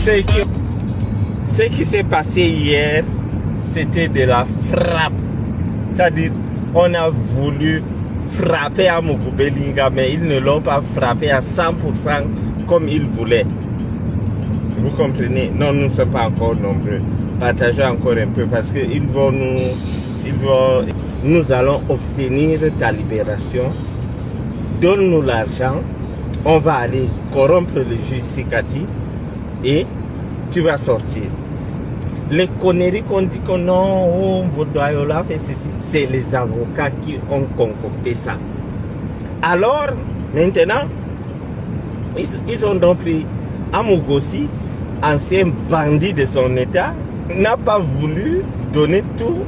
Ce qui s'est passé hier, c'était de la frappe. C'est-à-dire, on a voulu frapper Amougou Belinga, mais ils ne l'ont pas frappé à 100% comme ils voulaient. Vous comprenez? Non, nous ne sommes pas encore nombreux. Partagez encore un peu parce que nous allons obtenir ta libération. Donne-nous l'argent. On va aller corrompre le juge Sikati et tu vas sortir. Les conneries qu'on dit que non, oh, Vaudoyola fait ceci, c'est les avocats qui ont concocté ça. Alors, maintenant, ils ont donc pris Amougossi, ancien bandit de son état, n'a pas voulu donner tout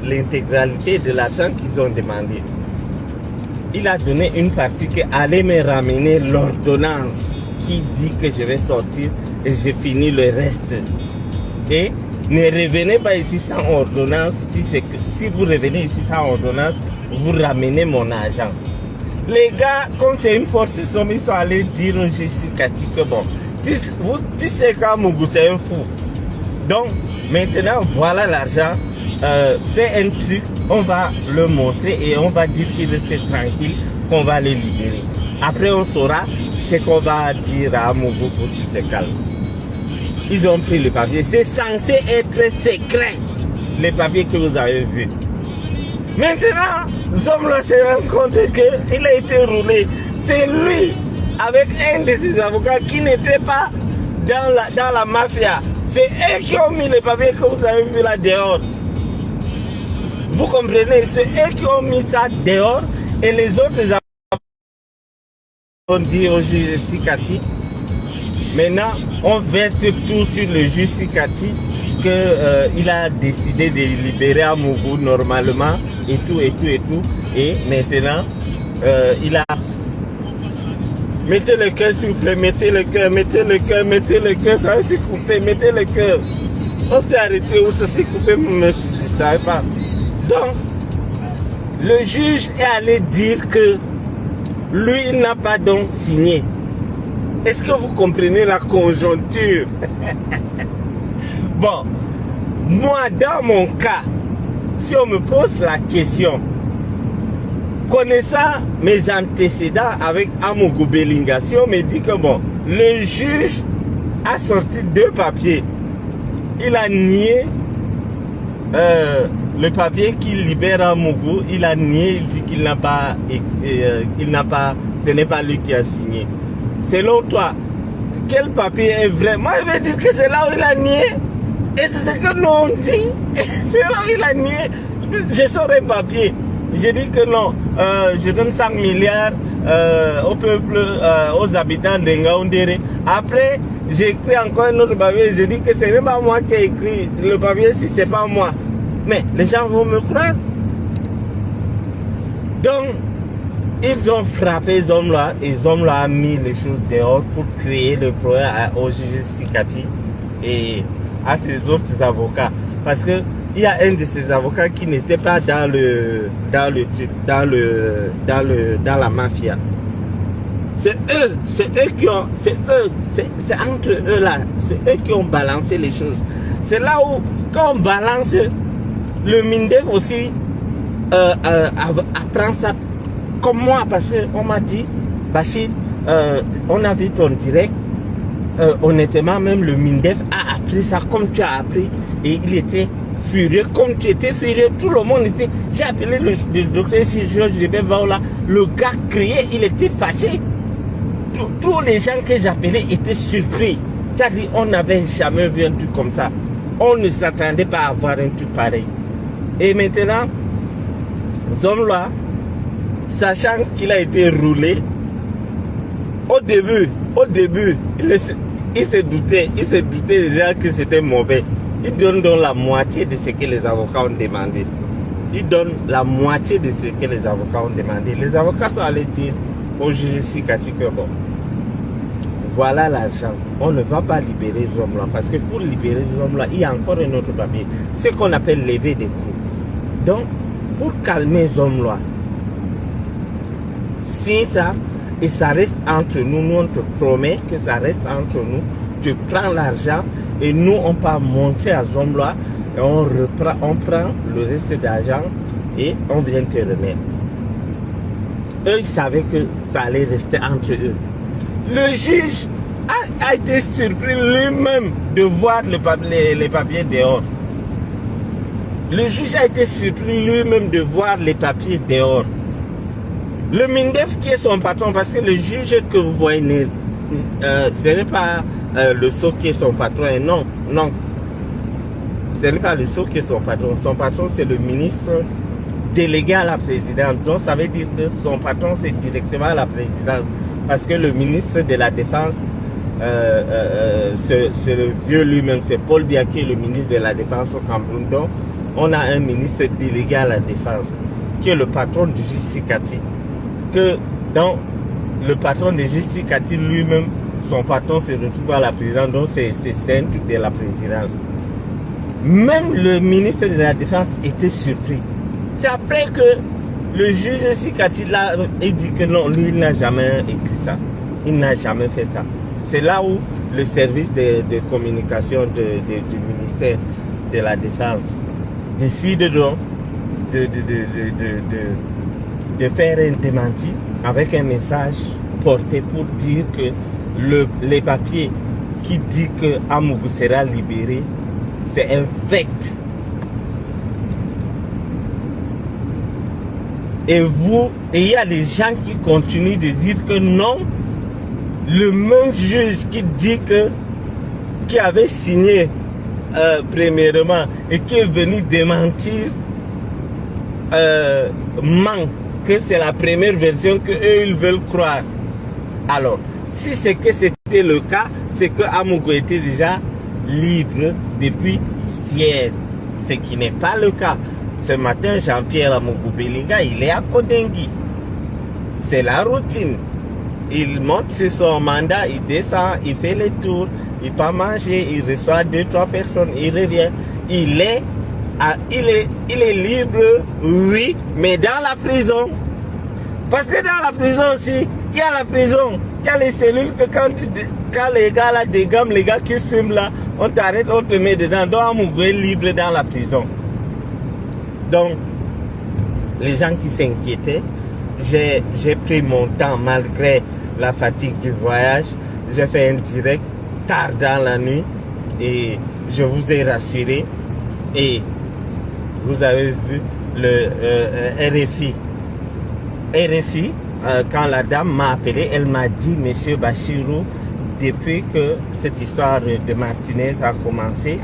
l'intégralité de l'argent qu'ils ont demandé. Il a donné une partie qui allait me ramener l'ordonnance qui dit que je vais sortir et j'ai fini le reste. Et ne revenez pas ici sans ordonnance. Si vous revenez ici sans ordonnance, vous ramenez mon argent. Les gars, comme c'est une forte somme, ils sont allés dire au juge Sikati que bon, tu sais qu'Amougou c'est un fou. Donc, maintenant, voilà l'argent. Fais un truc, on va le montrer et on va dire qu'il reste tranquille, qu'on va les libérer. Après, on saura ce qu'on va dire à Amougou pour qu'il se calme. Ils ont pris le papier. C'est censé être secret, les papiers que vous avez vus. Maintenant, Zomla se rend compte qu'il a été roulé. C'est lui, avec un de ses avocats qui n'était pas dans la mafia. C'est eux qui ont mis les papiers que vous avez vus là dehors. Vous comprenez? C'est eux qui ont mis ça dehors et les autres avocats ont dit au juge Sikati. Maintenant, on verse tout sur le juge Sikati qu'il a décidé de libérer Amougou normalement et tout. Et maintenant, il a... Mettez le cœur s'il vous plaît, mettez le cœur, ça va se couper, mettez le cœur. On s'est arrêté où ça s'est coupé, je ne savais pas. Donc, le juge est allé dire que lui, il n'a pas donc signé. Est-ce que vous comprenez la conjoncture? Bon, moi, dans mon cas, si on me pose la question, connaissant mes antécédents avec Amougou Belinga, si on me dit que bon, le juge a sorti 2 papiers, il a nié le papier qui libère Amougou, il a nié, il dit qu'il n'a pas, ce n'est pas lui qui a signé. Selon toi, quel papier est vrai? Moi, je vais dire que c'est là où il a nié. Et c'est ce que nous on dit. C'est là où il a nié. Je sors un papier. Je dis que non, je donne 5 milliards au peuple, aux habitants de Ngaoundéré. Après, j'ai écrit encore un autre papier. Je dis que ce n'est pas moi qui ai écrit le papier si ce n'est pas moi. Mais les gens vont me croire. Donc, ils ont frappé Zomla et Zomla a mis les choses dehors pour créer le problème au juge Sikati et à ses autres avocats. Parce que il y a un de ses avocats qui n'était pas dans la mafia. C'est entre eux là, c'est eux qui ont balancé les choses. C'est là où, quand on balance, le Mindef aussi apprend ça comme moi, parce qu'on m'a dit, Bachir, on a vu ton direct, honnêtement, même le Mindef a appris ça comme tu as appris, et il était furieux, comme tu étais furieux, tout le monde était, j'ai appelé le docteur Georges Baoula, le gars criait, il était fâché, tous les gens que j'appelais étaient surpris, c'est-à-dire on n'avait jamais vu un truc comme ça, on ne s'attendait pas à avoir un truc pareil, et maintenant, Zomla, sachant qu'il a été roulé, au début, il se doutait déjà que c'était mauvais. Il donne donc la moitié de ce que les avocats ont demandé. Il donne la moitié de ce que les avocats ont demandé. Les avocats sont allés dire au juge Sikati que bon, voilà l'argent. On ne va pas libérer Zomla parce que pour libérer Zomla, il y a encore un autre papier. Ce qu'on appelle lever des coûts. Donc, pour calmer Zomla, si ça, et ça reste entre nous, nous on te promet que ça reste entre nous, tu prends l'argent et nous, on peut monter à Zomloa et on prend le reste d'argent et on vient te remettre. Eux, ils savaient que ça allait rester entre eux. Le juge a été surpris lui-même de voir les papiers dehors. Le juge a été surpris lui-même de voir les papiers dehors. Le MINDEF qui est son patron, parce que le juge que vous voyez, ce n'est pas le SO qui est son patron, et non, ce n'est pas le SO qui est son patron. Son patron, c'est le ministre délégué à la présidence. Donc, ça veut dire que son patron, c'est directement la présidence. Parce que le ministre de la Défense, c'est le vieux lui-même, c'est Paul Biya qui est le ministre de la Défense au Cameroun. Donc, on a un ministre délégué à la Défense, qui est le patron du Justicati. Que dans le patron de Justicati lui-même, son patron se retrouve à la présidence, donc c'est un truc de la présidence. Même le ministre de la Défense était surpris. C'est après que le juge Justicati là, il dit que non, lui il n'a jamais écrit ça. Il n'a jamais fait ça. C'est là où le service de communication du ministère de la Défense décide donc de faire un démenti avec un message porté pour dire que les papiers qui dit que Amougou sera libéré, c'est un fake. Et il y a des gens qui continuent de dire que non, le même juge qui dit que, qui avait signé premièrement et qui est venu démentir, ment que c'est la première version que eux ils veulent croire. Alors, si c'est que c'était le cas, c'est que Amougou était déjà libre depuis hier, ce qui n'est pas le cas. Ce matin, Jean-Pierre Amougou Belinga, il est à Kodengui. C'est la routine. Il monte sur son mandat, il descend, il fait les tours, il peut manger, il reçoit 2-3 personnes, il revient. Il est libre, oui, mais dans la prison. Parce que dans la prison aussi, il y a la prison, il y a les cellules que quand les gars là dégomment, les gars qui fument là, on t'arrête, on te met dedans. Donc Amougou est libre dans la prison. Donc, les gens qui s'inquiétaient, j'ai pris mon temps malgré la fatigue du voyage. J'ai fait un direct tard dans la nuit et je vous ai rassuré. Et vous avez vu le RFI. RFI, quand la dame m'a appelé, elle m'a dit, Monsieur Bachirou, depuis que cette histoire de Martinez a commencé,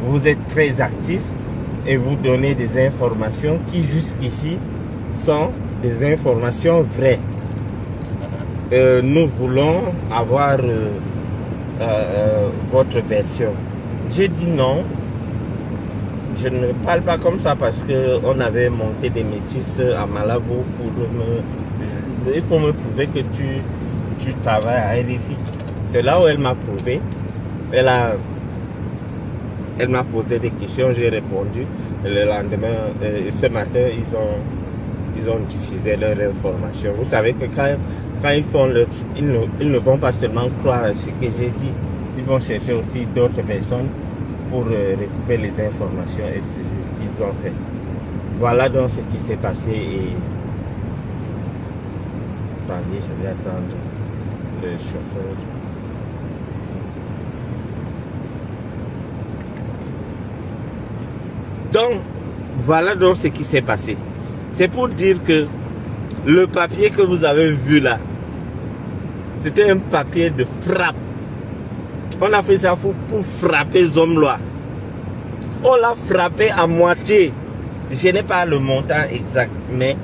vous êtes très actif et vous donnez des informations qui jusqu'ici sont des informations vraies. Nous voulons avoir votre version. J'ai dit non. Je ne parle pas comme ça parce qu'on avait monté des métis à Malabo pour il faut me prouver que tu travailles à RFI. C'est là où elle m'a prouvé. Elle m'a posé des questions, j'ai répondu. Et le lendemain, ce matin, ils ont diffusé leur information. Vous savez que quand ils font leur truc, ils ne vont pas seulement croire à ce que j'ai dit. Ils vont chercher aussi d'autres personnes pour récupérer les informations et ce qu'ils ont fait. Voilà donc ce qui s'est passé et attendez, je vais attendre le chauffeur. Donc, voilà donc ce qui s'est passé. C'est pour dire que le papier que vous avez vu là, c'était un papier de frappe. On a fait ça pour frapper Zomloa. On l'a frappé à moitié. Je n'ai pas le montant exact, mais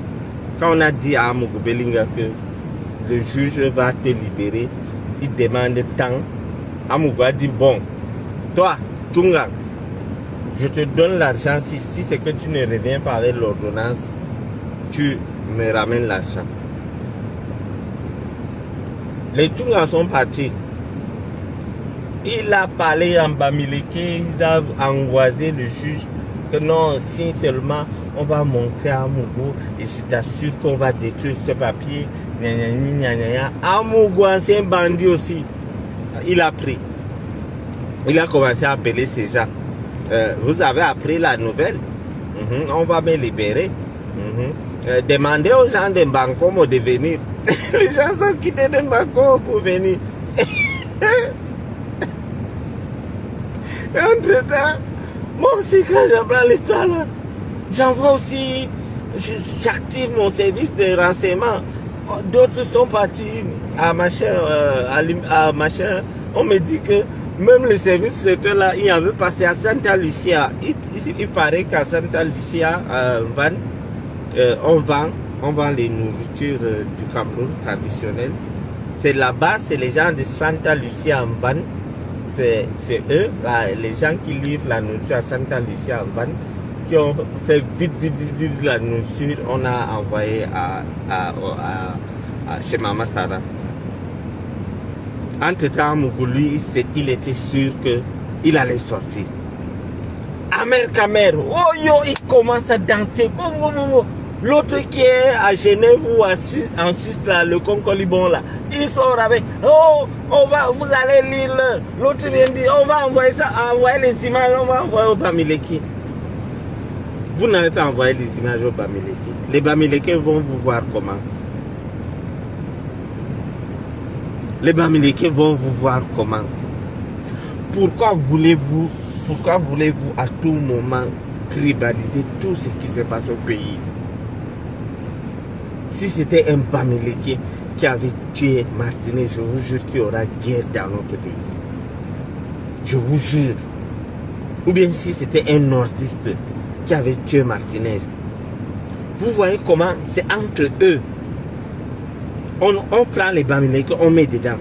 quand on a dit à Amougou Belinga que le juge va te libérer, il demande tant. Amougou a dit, bon, toi, Tunga, je te donne l'argent si c'est que tu ne reviens pas avec l'ordonnance, tu me ramènes l'argent. Les Tunga sont partis. Il a parlé en Bamileke, il a angoissé le juge que non, si seulement on va montrer à Amougou et je t'assure qu'on va détruire ce papier. Amougou, c'est un bandit aussi. Il a pris. Il a commencé à appeler ces gens. Vous avez appris la nouvelle? On va me libérer. Demandez aux gens de Mbankomo de venir. Les gens sont quittés de Mbankomo pour venir. Entre-temps, moi aussi quand j'apprends l'histoire là, j'envoie aussi, j'active mon service de renseignement. D'autres sont partis à machin, On me dit que même le service secteur là, il avait passé à Santa Lucia. Il paraît qu'à Santa Lucia, on vend les nourritures du Cameroun traditionnelles. C'est là-bas, c'est les gens de Santa Lucia en van. C'est eux, là, les gens qui livrent la nourriture à Santa Lucia en van, qui ont fait vite la nourriture. On a envoyé chez Mama Sarah. Entre-temps, Mougouli, il était sûr qu'il allait sortir. Amer Kamer, oh yo, il commence à danser. L'autre qui est à Genève ou en Suisse, là, le Concolibon, là, il sort avec, oh, vous allez lire. L'autre vient dire, on va envoyer les images, on va envoyer au Bamileke. Vous n'avez pas envoyé les images au Bamileke. Les Bamileke vont vous voir comment? Les Bamileke vont vous voir comment? Pourquoi voulez-vous à tout moment tribaliser tout ce qui se passe au pays? Si c'était un Bamileke qui avait tué Martinez, je vous jure qu'il y aura guerre dans notre pays. Je vous jure. Ou bien si c'était un nordiste qui avait tué Martinez. Vous voyez comment c'est entre eux. On prend les Bamileke, on met dedans.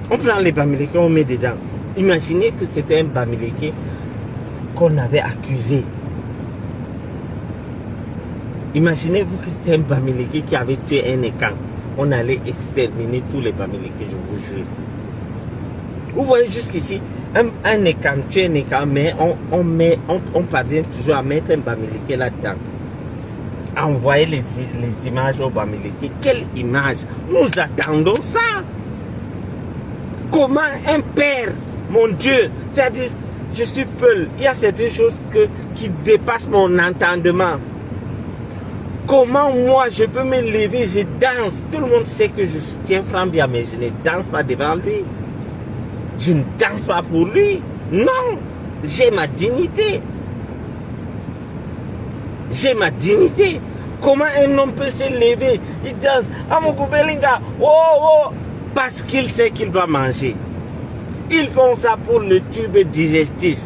On prend les Bamileke, on met dedans. Imaginez que c'était un Bamileke qu'on avait accusé. Imaginez-vous que c'était un Bamileke qui avait tué un Ekan. On allait exterminer tous les Bamileke, je vous jure. Vous voyez jusqu'ici, un Ekan tue un Ekan, mais on parvient toujours à mettre un Bamileke là-dedans. Envoyer les images au Bamileke. Quelle image? Nous attendons ça. Comment un père, mon Dieu, c'est-à-dire, je suis Peul, il y a certaines choses qui dépassent mon entendement. Comment moi je peux me lever, je danse. Tout le monde sait que je soutiens Frambia, mais je ne danse pas devant lui. Je ne danse pas pour lui. Non, j'ai ma dignité. J'ai ma dignité. Comment un homme peut se lever? Il danse. Amogoubelinga, oh, parce qu'il sait qu'il va manger. Ils font ça pour le tube digestif.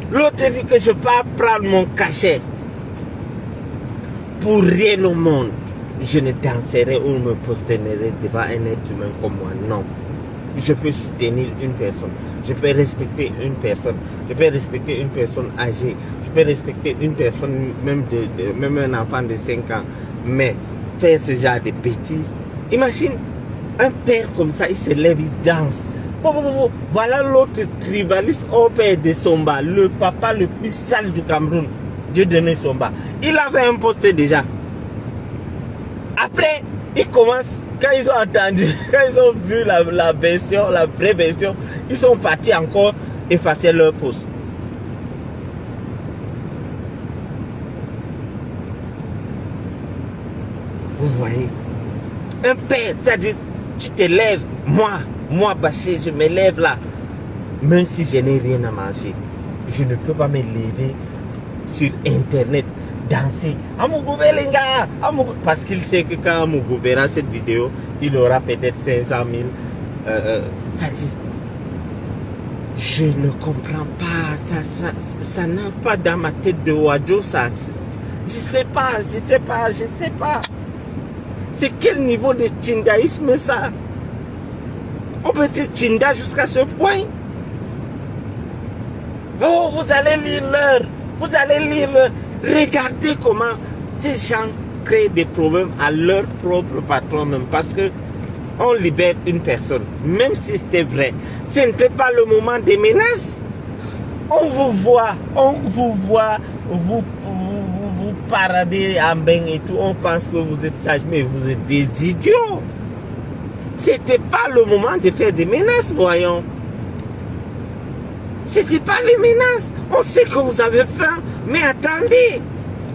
L'autre dit que je peux prendre mon cachet. Pour rien au monde, je ne danserai ou me prosternerai devant un être humain comme moi. Non. Je peux soutenir une personne. Je peux respecter une personne. Je peux respecter une personne âgée. Je peux respecter une personne, même un enfant de 5 ans. Mais faire ce genre de bêtises. Imagine un père comme ça, il se lève, il danse. Voilà l'autre tribaliste au père de Somba, le papa le plus sale du Cameroun. Dieu donné Somba. Il avait imposté déjà. Après, il commence, quand ils ont entendu, quand ils ont vu la vraie version, ils sont partis encore effacer leur poste. Vous voyez, un père, c'est-à-dire, tu te lèves, moi Bachir, je me lève là, même si je n'ai rien à manger, je ne peux pas me lever sur internet, danser, parce qu'il sait que quand Amougou verra cette vidéo, il aura peut-être 500 000, c'est-à-dire, je ne comprends pas, ça n'a pas dans ma tête de Wadjo, ça, je sais pas, c'est quel niveau de tchindaïsme ça? On peut dire tchinda jusqu'à ce point? Oh, vous allez lire l'heure. Vous allez lire, regardez comment ces gens créent des problèmes à leur propre patron même. Parce que on libère une personne, même si c'était vrai. Ce n'était pas le moment des menaces. On vous voit, vous parader en bain et tout. On pense que vous êtes sage, mais vous êtes des idiots. C'était pas le moment de faire des menaces, voyons. C'était pas les menaces. On sait que vous avez faim, mais attendez.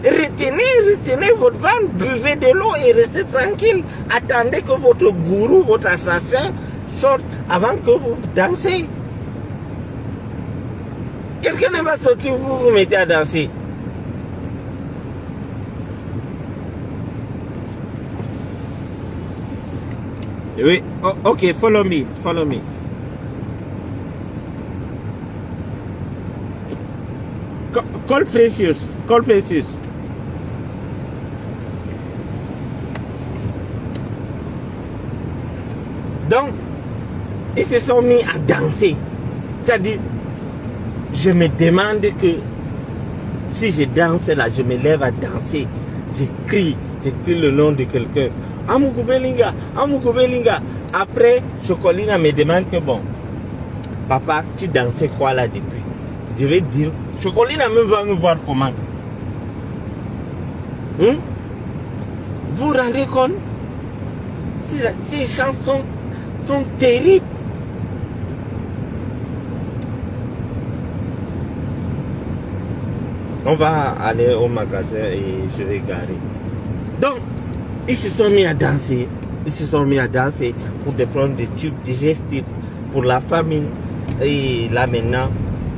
Retenez votre ventre, buvez de l'eau et restez tranquille. Attendez que votre gourou, votre assassin sorte avant que vous dansez. Quelqu'un ne va sortir, vous vous mettez à danser. Oui, oh, ok, follow me. Call Precious. Donc, ils se sont mis à danser. C'est-à-dire, je me demande que si je danse là, je me lève à danser, j'écris le nom de quelqu'un. Amougou Belinga. Après, Chocolina me demande que bon, papa, tu dansais quoi là depuis? Je vais dire, Chocolina même va me voir comment. Vous vous rendez compte? Ces chansons sont terribles. On va aller au magasin et je vais garer. Donc, ils se sont mis à danser. Pour des problèmes de tubes digestifs pour la famine. Et là maintenant,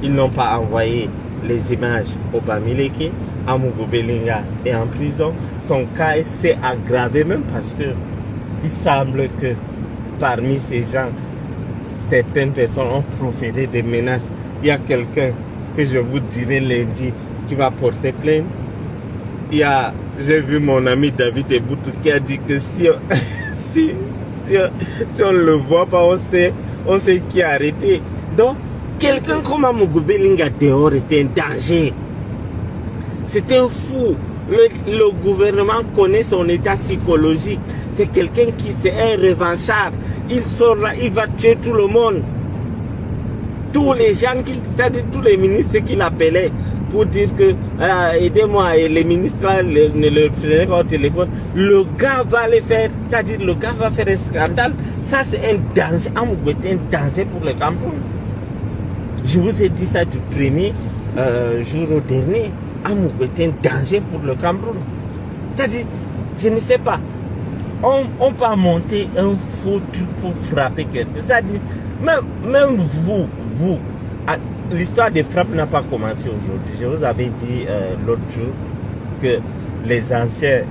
ils n'ont pas envoyé les images au Bamileke. Amougou Belinga est en prison. Son cas s'est aggravé même parce que il semble que parmi ces gens, certaines personnes ont proféré des menaces. Il y a quelqu'un que je vous dirai lundi qui va porter plainte. J'ai vu mon ami David Eboutou qui a dit que si on ne le voit pas, on sait qui a arrêté. Donc, quelqu'un comme Amougou Belinga dehors est un danger. C'est un fou. Le gouvernement connaît son état psychologique. C'est quelqu'un qui c'est un revanchard. Il sort là, il va tuer tout le monde. Tous les gens, c'est-à-dire tous les ministres qu'il appelait pour dire que aidez-moi, et les ministres là, ne le prenaient pas au téléphone. Le gars va le faire, c'est-à-dire le gars va faire un scandale. Ça c'est un danger. Amougou est un danger pour le Cameroun. Je vous ai dit ça du premier jour au dernier. Amougou est un danger pour le Cameroun. C'est-à-dire, je ne sais pas. On peut monter un faux truc pour frapper quelqu'un. C'est-à-dire, même vous, l'histoire des frappes n'a pas commencé aujourd'hui. Je vous avais dit l'autre jour que les anciens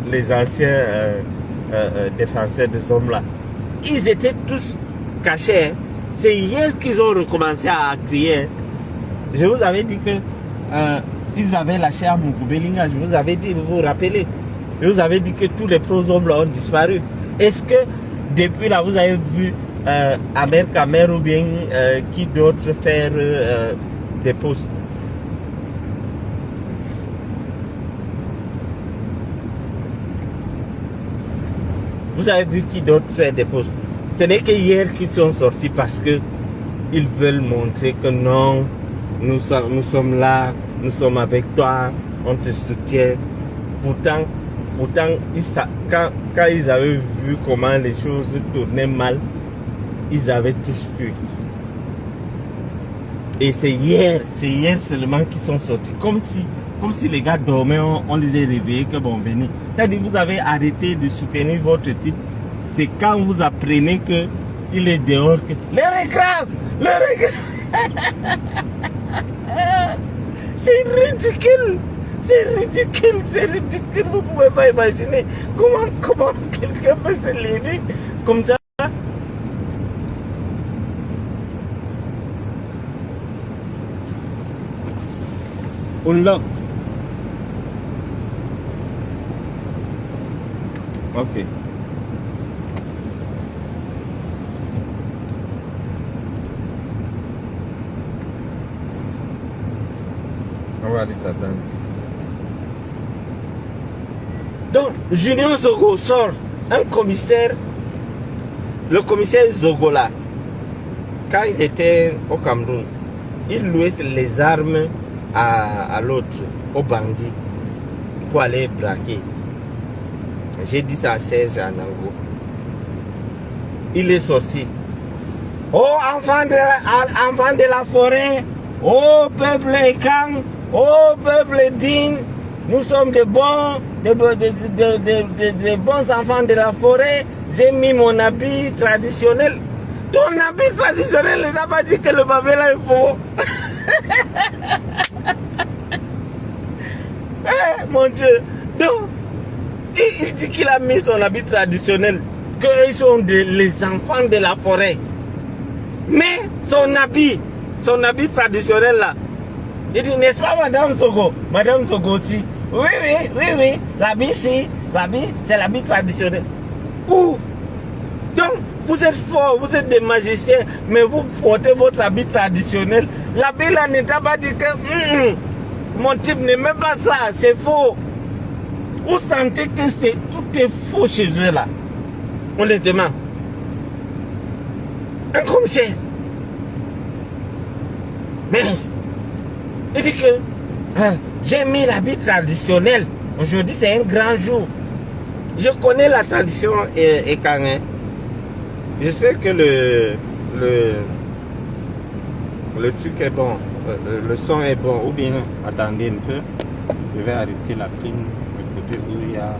défenseurs des hommes là, ils étaient tous cachés. C'est hier qu'ils ont recommencé à crier. Je vous avais dit que ils avaient lâché Amougou Belinga. Je vous avais dit, vous vous rappelez? Je vous avais dit que tous les proshommes là ont disparu. Est-ce que depuis là vous avez vu Amer Kamer ou bien qui d'autre faire des posts? Vous avez vu qui d'autre faire des posts? Ce n'est que hier qu'ils sont sortis parce que ils veulent montrer que non, nous sommes là, nous sommes avec toi, on te soutient. Pourtant quand ils avaient vu comment les choses tournaient mal, ils avaient tous fui. Et c'est hier seulement qu'ils sont sortis. Comme si les gars dormaient, on les a réveillés, que bon, venez. C'est-à-dire, vous avez arrêté de soutenir votre type. C'est quand vous apprenez qu'il est dehors que l'heure est grave. C'est ridicule. Vous pouvez pas imaginer comment quelqu'un peut se lever comme ça. Unlock. Ok. On va aller s'attendre ici. Donc, Junior Zogo sort un commissaire, le commissaire Zogola, quand il était au Cameroun, il louait les armes à l'autre, aux bandits, pour aller braquer. J'ai dit ça à Serge Anango. il est sorti. Oh, enfants de la forêt, oh, peuple écang, oh, peuple digne, nous sommes de bons enfants de la forêt. J'ai mis mon habit traditionnel. Ton habit traditionnel, il n'a pas dit que le pavé là est faux. Mon Dieu. Donc, il dit qu'il a mis son habit traditionnel, qu'ils sont les enfants de la forêt. Mais son habit traditionnel là, il dit, n'est-ce pas Madame Sogo? Madame Sogo aussi. Oui. L'habit, c'est l'habit traditionnel. Ouh. Donc, vous êtes forts, vous êtes des magiciens, mais vous portez votre habit traditionnel. L'habit là ne t'a pas dit que mon type n'aimait pas ça, c'est faux. Vous sentez que tout est faux chez eux là. Honnêtement. Un commissaire. Mais il dit que j'ai mis l'habit traditionnel. Aujourd'hui c'est un grand jour. Je connais la tradition ékangais. J'espère que le truc est bon, le son est bon. Ou bien, attendez un peu, je vais arrêter la ping du côté où il y a...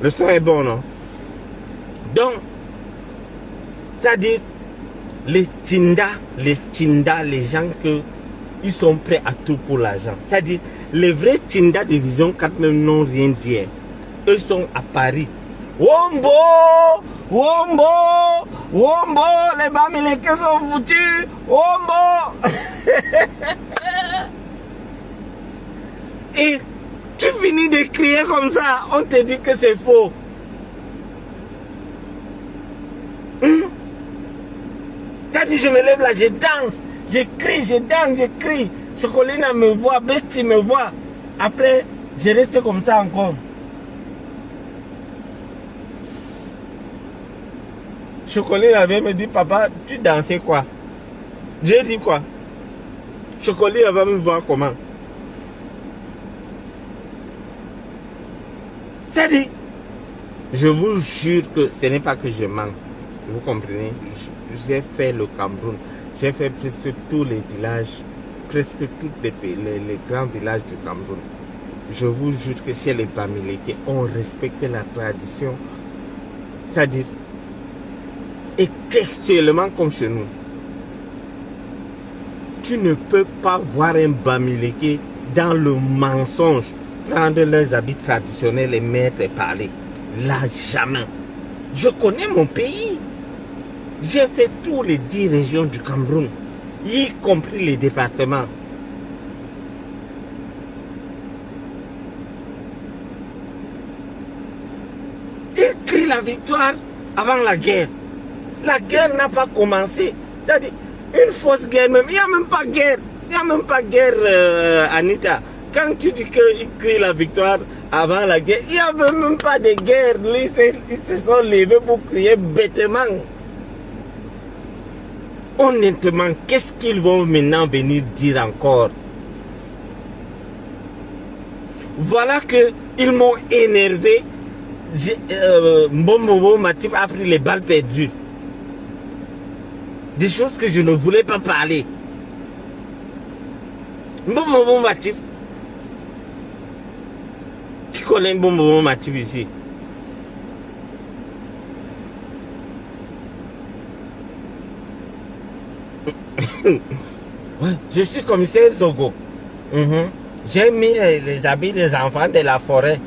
Le son est bon, non? Donc, c'est-à-dire, les Tinda, les gens ils sont prêts à tout pour l'argent. C'est-à-dire, les vrais Tinda de Vision 4 même n'ont rien dit. Eux sont à Paris. Wombo, les Bamileke sont foutus. Wombo. Et tu finis de crier comme ça, on te dit que c'est faux. T'as dit je me lève là, je danse, je crie, je danse, je crie. Chocolina me voit, Bestie me voit. Après, je reste comme ça encore. Chocolat avait me dit, papa, tu dansais quoi? J'ai dit quoi? Chocolat va me voir comment? C'est-à-dire, je vous jure que ce n'est pas que je manque. Vous comprenez? J'ai fait le Cameroun. J'ai fait presque tous les villages, presque tous les grands villages du Cameroun. Je vous jure que chez les Bamileke, on respecte la tradition. C'est-à-dire, et textuellement comme chez nous. Tu ne peux pas voir un Bamileke dans le mensonge, prendre leurs habits traditionnels et mettre et parler. Là, jamais. Je connais mon pays. J'ai fait tous les 10 régions du Cameroun, y compris les départements. Il crie la victoire avant la guerre. La guerre n'a pas commencé. C'est-à-dire, une fausse guerre même. Il n'y a même pas guerre. Il n'y a même pas guerre, Anita. Quand tu dis qu'il crie la victoire avant la guerre, il n'y avait même pas de guerre. Ils se sont levés pour crier bêtement. Honnêtement, qu'est-ce qu'ils vont maintenant venir dire encore? Voilà qu'ils m'ont énervé. Mbombo Matip a pris les balles perdues. Des choses que je ne voulais pas parler. Mbombo Matip. Qui connaît Mbombo Matip ici? Ouais, je suis commissaire Zogo. J'ai mis les habits des enfants de la forêt.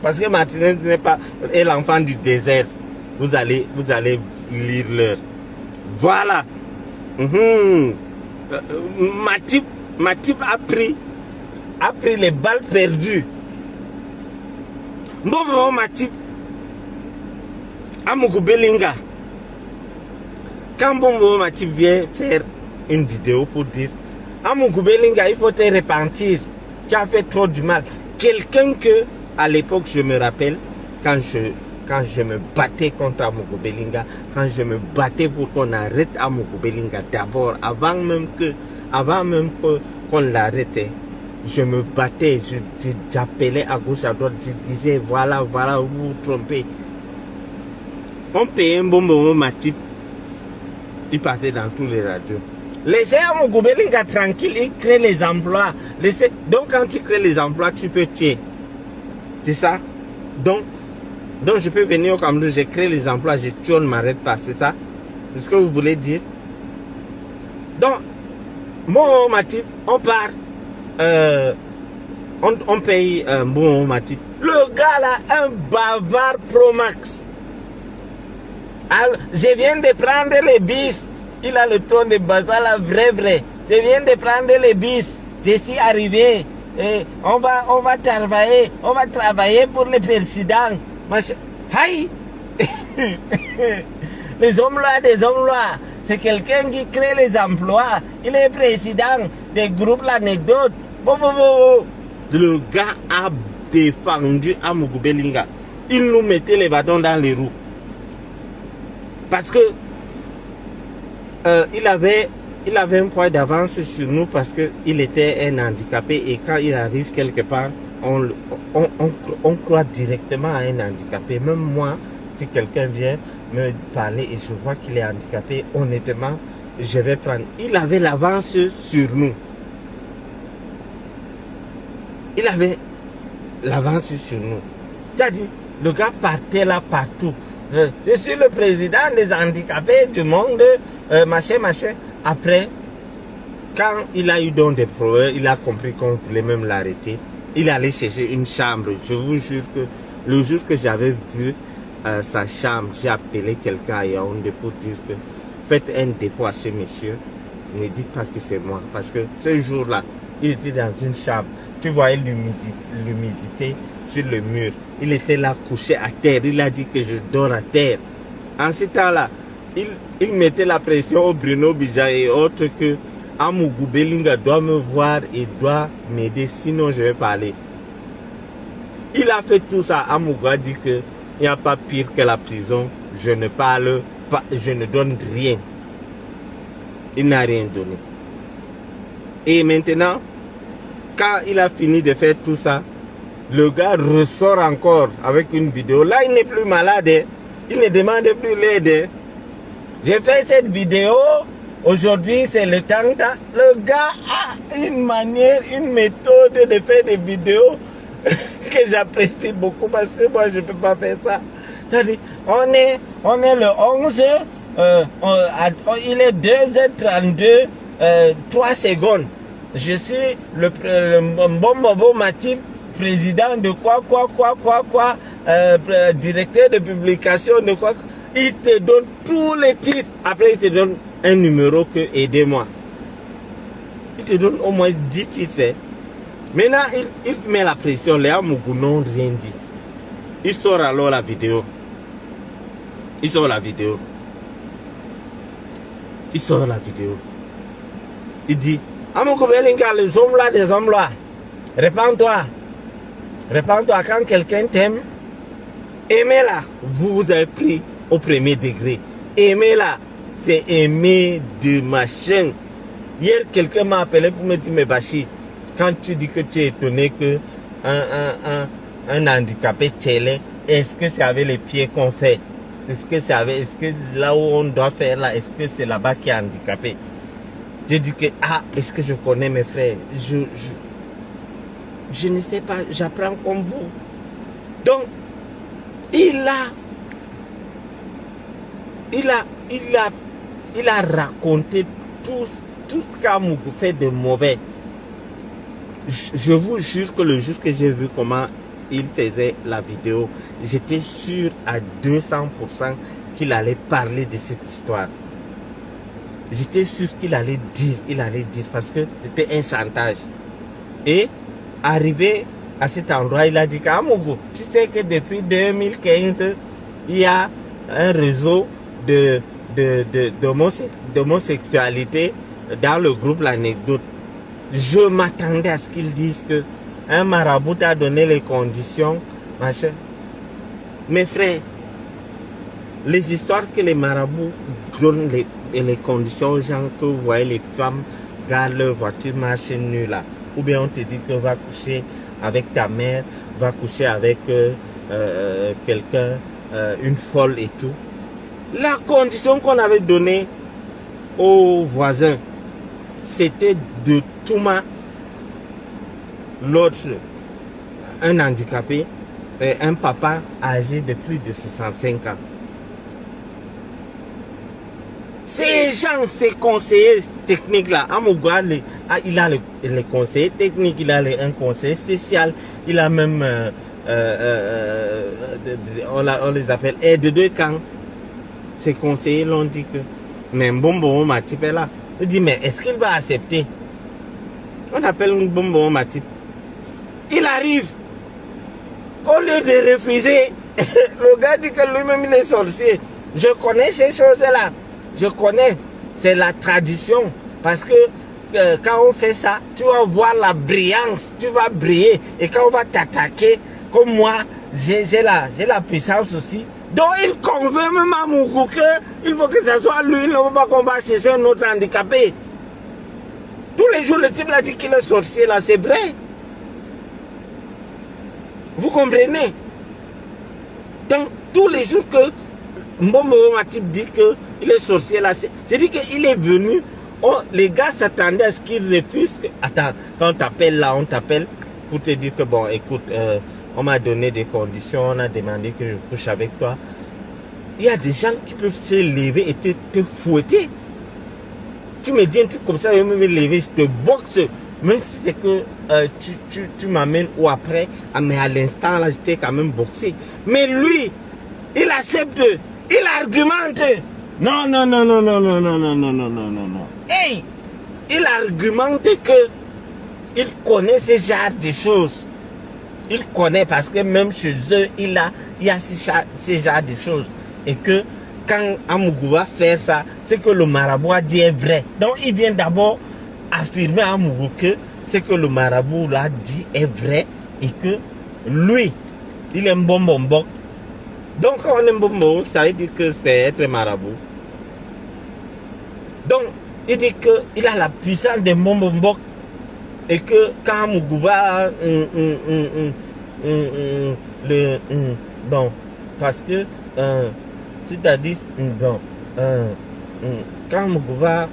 Parce que Martinez n'est pas l'enfant du désert. Vous allez lire l'heure. Voilà. Matip a pris les balles perdues. Bon, Matip. Amougou Belinga. Quand Bombo Matip vient faire une vidéo pour dire Amougou Belinga, il faut te repentir. Tu as fait trop du mal. Quelqu'un que, à l'époque, je me rappelle, quand je me battais contre Amougou Belinga, quand je me battais pour qu'on arrête Amougou Belinga d'abord, avant même qu'on l'arrêtait, je me battais, j'appelais à gauche, à droite, je disais voilà, voilà, vous vous trompez. On payait un bon Matip, il partait dans tous les radios. Laissez Amougou Belinga tranquille, il crée les emplois. Donc quand tu crées les emplois, tu peux tuer. C'est ça? Donc je peux venir au Cameroun, j'ai créé les emplois, je tue, on ne m'arrête pas, c'est ça? C'est ce que vous voulez dire? Donc, bon Matip, on part, on paye un bon Matip. Le gars là, un bavard pro max. Alors, je viens de prendre les bis. Il a le ton de bazar là, vrai. Je viens de prendre les bis. Je suis arrivé. Et on va travailler pour le président. Aïe! Les hommes là, c'est quelqu'un qui crée les emplois. Il est président des groupes l'anecdote. Le gars a défendu Amougou Belinga. Il nous mettait les bâtons dans les roues. Parce que il avait un point d'avance sur nous parce qu'il était un handicapé et quand il arrive quelque part, on croit directement à un handicapé. Même moi, si quelqu'un vient me parler et je vois qu'il est handicapé, honnêtement, je vais prendre. Il avait l'avance sur nous. Il avait l'avance sur nous. C'est-à-dire, le gars partait là partout. Je suis le président des handicapés du monde, machin. Après, quand il a eu donc des problèmes, il a compris qu'on voulait même l'arrêter. Il allait chercher une chambre. Je vous jure que le jour que j'avais vu sa chambre, j'ai appelé quelqu'un à Yaoundé pour dire que faites un dépôt à ce monsieur. Ne dites pas que c'est moi. Parce que ce jour-là, il était dans une chambre. Tu voyais l'humidité sur le mur. Il était là couché à terre. Il a dit que je dors à terre. En ce temps-là, il mettait la pression au Bruno Bidjan et autres que Amougou Belinga doit me voir et doit m'aider, sinon je vais parler. Il a fait tout ça. Amougou a dit qu'il n'y a pas pire que la prison. Je ne parle pas, je ne donne rien. Il n'a rien donné. Et maintenant, quand il a fini de faire tout ça, le gars ressort encore avec une vidéo. Là, il n'est plus malade. Il ne demande plus l'aide. J'ai fait cette vidéo. Aujourd'hui, c'est le temps. Le gars a une manière, une méthode de faire des vidéos que j'apprécie beaucoup parce que moi, je ne peux pas faire ça. C'est-à-dire, on est le 11, il est 2h32, 3 secondes. Je suis le bon Matip, président de quoi, directeur de publication de quoi. Il te donne tous les titres. Après, il te donne un numéro que aidez-moi. Il te donne au moins 10 titres. Hein. Maintenant, il met la pression. Les Amougou n'ont rien dit. Il sort alors la vidéo. Il sort la vidéo. Il dit, Amougou Belinga, les hommes là, des hommes là. Répands-toi. Répands-toi quand quelqu'un t'aime. Aimez-la. Vous avez pris au premier degré. Aimez-la. C'est aimer de machin. Hier, quelqu'un m'a appelé pour me dire, mais Bachir, quand tu dis que tu es étonné que un handicapé tchélé, est-ce que c'est avec les pieds qu'on fait? Est-ce que là où on doit faire là, est-ce que c'est là-bas qui est handicapé? Je dis que, est-ce que je connais mes frères? Je ne sais pas, j'apprends comme vous. Donc, il a raconté tout ce qu'Amougou fait de mauvais. Je vous jure que le jour que j'ai vu comment il faisait la vidéo, j'étais sûr à 200% qu'il allait parler de cette histoire. J'étais sûr qu'il allait dire parce que c'était un chantage. Et arrivé à cet endroit, il a dit qu'Amougou, tu sais que depuis 2015, il y a un réseau d'homosexualité dans le groupe l'anecdote. Je m'attendais à ce qu'ils disent que un marabout a donné les conditions, machin. Mes frères, les histoires que les marabouts donnent les conditions aux gens, que vous voyez les femmes gardent leur voiture marcher nulle là. ou bien on te dit que va coucher avec ta mère, va coucher avec quelqu'un, une folle et tout. La condition qu'on avait donnée aux voisins, c'était de Touma, l'autre, un handicapé, et un papa âgé de plus de 65 ans. Ces gens, ces conseillers techniques là, Amougoua, il a les conseillers techniques, il a un conseiller spécial, il a même, on les appelle aides de camp. Ces conseillers l'ont dit que, mais Mbombo Matip est là. Il dit, mais est-ce qu'il va accepter? On appelle Mbombo Matip. Il arrive. Au lieu de refuser, le gars dit que lui-même il est sorcier. Je connais ces choses-là. Je connais. C'est la tradition. Parce que quand on fait ça, tu vas voir la brillance. Tu vas briller. Et quand on va t'attaquer, comme moi, j'ai la puissance aussi. Donc il convainc même à Mougou qu'il faut que ce soit lui. Il ne veut pas qu'on va chercher un autre handicapé. Tous les jours, le type l'a dit qu'il est sorcier là. C'est vrai. Vous comprenez? Donc, tous les jours que Mbombo Matip dit qu'il est sorcier là, c'est-à-dire qu'il est venu, les gars s'attendaient à ce qu'il refuse. Attends, quand on t'appelle là, on t'appelle pour te dire que bon, écoute, on m'a donné des conditions, on a demandé que je couche avec toi. Il y a des gens qui peuvent se lever et te fouetter. Tu me dis un truc comme ça, je vais me lever, je te boxe. Même si c'est que tu m'amènes ou après, mais à l'instant là, je t'ai quand même boxé. Mais lui, il accepte, il argumente. Non, non, non, non, non, non, non, non, non, non, non, non, non. Hey, il argumente que il connaît ce genre de choses. Il connaît parce que même chez eux, il y a ce genre de choses. Et que quand Amougou va faire ça, c'est que le marabout a dit est vrai. Donc il vient d'abord affirmer à Amougou que ce que le marabout l'a dit est vrai et que lui, il est un bonbon. Donc quand on est un bonbon, ça veut dire que c'est être marabout. Donc il dit qu'il a la puissance des bonbons et que quand Amougou va bon, parce que c'est-à-dire bon, quand Amougou va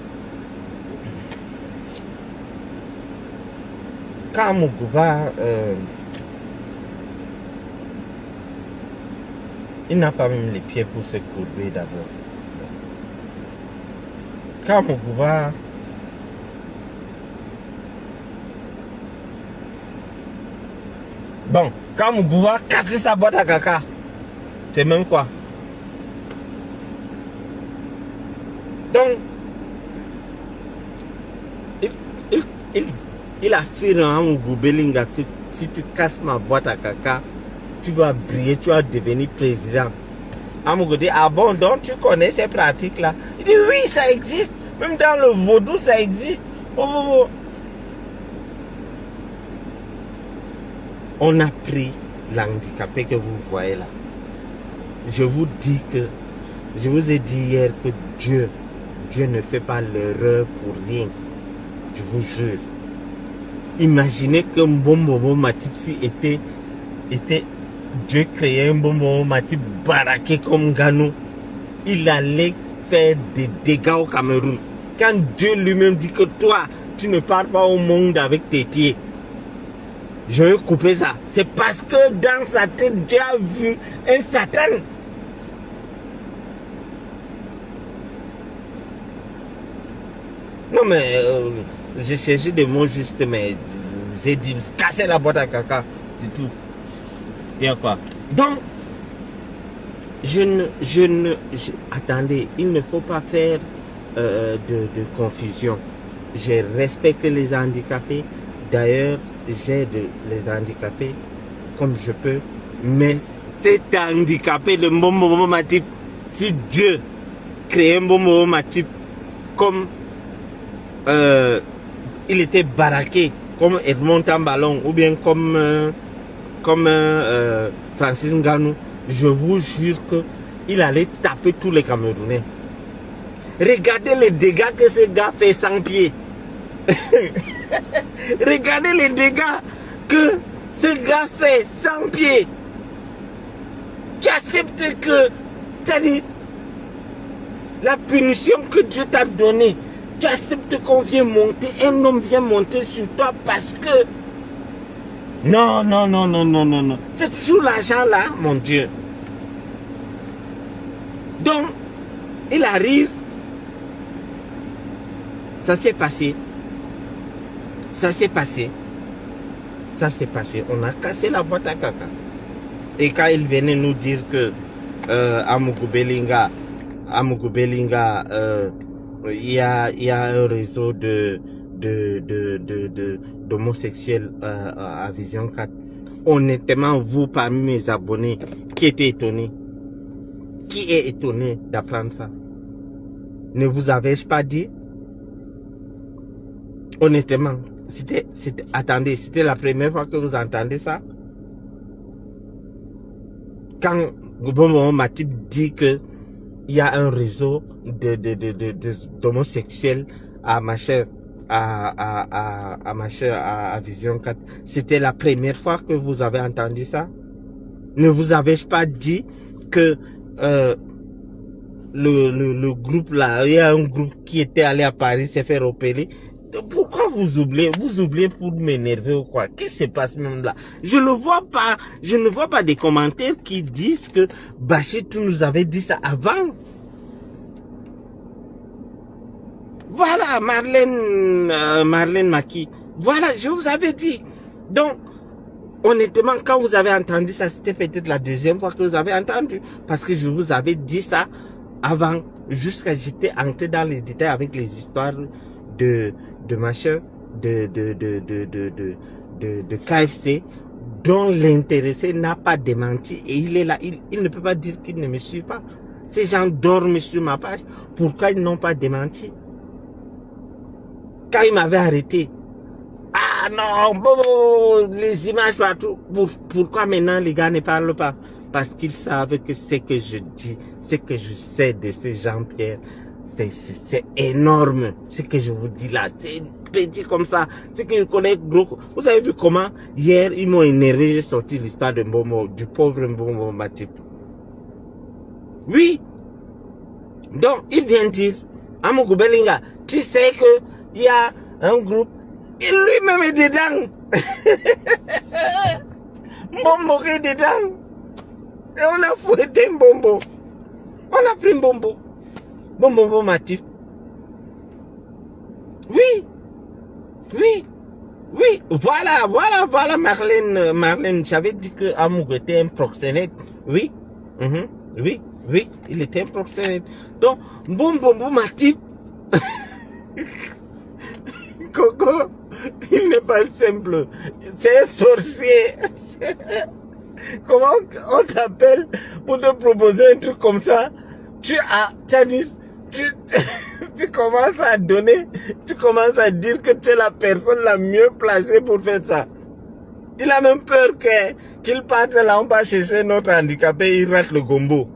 il n'a pas même les pieds pour se courber d'abord. Quand Amougou va bon, quand Amougou va casser sa boîte à caca, c'est même quoi? Donc il affirme à Amougou Belinga que si tu casses ma boîte à caca, tu vas briller, tu vas devenir président. Amougou dit, ah bon, donc tu connais ces pratiques-là? Il dit, oui, ça existe. Même dans le vaudou, ça existe. On a pris l'handicapé que vous voyez là. Je vous dis que, je vous ai dit hier que Dieu ne fait pas l'erreur pour rien. Je vous jure. Imaginez que Mbombo Matip était Dieu créait un Mbombo Matip baraqué comme Ganou. Il allait faire des dégâts au Cameroun. Quand Dieu lui-même dit que toi, tu ne parles pas au monde avec tes pieds, je vais couper ça. C'est parce que dans sa tête, Dieu a vu un Satan. Non mais j'ai cherché des mots justes, mais j'ai dit casser la boîte à caca, c'est tout. Et quoi? Donc, attendez, il ne faut pas faire de confusion. Je respecte les handicapés. D'ailleurs, j'aide les handicapés comme je peux. Mais cet handicapé, le Mbombo Matip, si Dieu crée un Mbombo Matip comme il était baraqué, comme Edmond Tambalon ou bien comme Francis Ngannou, je vous jure qu'il allait taper tous les Camerounais. Regardez les dégâts que ce gars fait sans pied. Regardez les dégâts que ce gars fait sans pied. Tu acceptes que, c'est-à-dire, la punition que Dieu t'a donnée, tu acceptes qu'on vient monter, un homme vient monter sur toi parce que... Non, non, non, non, non, non, non. C'est toujours l'argent là, mon Dieu. Donc, il arrive, ça s'est passé. Ça s'est passé. Ça s'est passé. On a cassé la boîte à caca. Et quand il venait nous dire que à Mugubelinga, il y a un réseau d'homosexuels à Vision 4. Honnêtement, vous parmi mes abonnés, qui était étonné? Qui est étonné d'apprendre ça? Ne vous avais-je pas dit? Honnêtement, attendez, c'était la première fois que vous entendez ça? Quand Bonbon Matip dit que il y a un réseau d'homosexuels à ma chère, à Vision 4, c'était la première fois que vous avez entendu ça? Ne vous avais-je pas dit que le groupe là, il y a un groupe qui était allé à Paris s'est fait repérer? Pourquoi vous oubliez? Vous oubliez pour m'énerver ou quoi? Qu'est-ce qui se passe même là? Je ne vois pas des commentaires qui disent que Bachitou nous avait dit ça avant. Voilà, Marlène Maki. Voilà, je vous avais dit. Donc, honnêtement, quand vous avez entendu ça, c'était peut-être la deuxième fois que vous avez entendu. Parce que je vous avais dit ça avant, jusqu'à j'étais entré dans les détails avec les histoires de machin, de KFC, dont l'intéressé n'a pas démenti. Et il est là, il ne peut pas dire qu'il ne me suit pas. Ces gens dorment sur ma page. Pourquoi ils n'ont pas démenti? Quand ils m'avaient arrêté, ah non, bon, les images partout. Pourquoi maintenant les gars ne parlent pas? Parce qu'ils savent que ce que je dis, ce que je sais de ces Jean-Pierre, c'est énorme. Ce que je vous dis là, c'est petit comme ça. C'est que je connais gros. Vous avez vu comment hier ils m'ont énervé, j'ai sorti l'histoire de Mbombo, du pauvre Mbombo Matip. Oui. Donc il vient dire, Amougou Belinga, tu sais que il y a un groupe, et lui-même est dedans. Mbombo est dedans. Et on a fouetté Mbombo. On a pris Mbombo. Mbombo Matip. Oui. Oui. Oui. Voilà, Marlène. J'avais dit que Amougou était un proxénète. Oui. Oui. Il était un proxénète. Donc, Mbombo Matip. Coco, il n'est pas simple. C'est un sorcier. Comment on t'appelle pour te proposer un truc comme ça? Tu commences à donner, tu commences à dire que tu es la personne la mieux placée pour faire ça. Il a même peur qu'il parte là, on va chercher notre handicapé, il rate le gombo.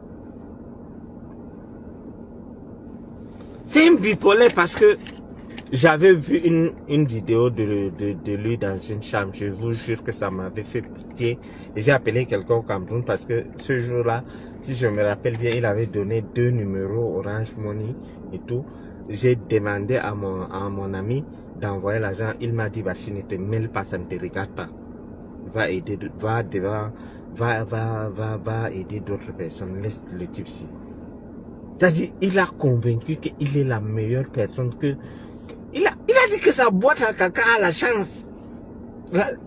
C'est un bipolaire parce que j'avais vu une vidéo de lui dans une chambre. Je vous jure que ça m'avait fait pitié. Et j'ai appelé quelqu'un au Cameroun parce que ce jour-là, si je me rappelle bien, il avait donné 2 numéros Orange Money et tout. J'ai demandé à mon ami d'envoyer l'argent. Il m'a dit, Bachir, ne te mêle pas, ça ne te regarde pas. Va aider d'autres personnes. Laisse le type ci. C'est-à-dire, il a convaincu qu'il est la meilleure personne que... Il a dit que sa boîte à caca a la chance.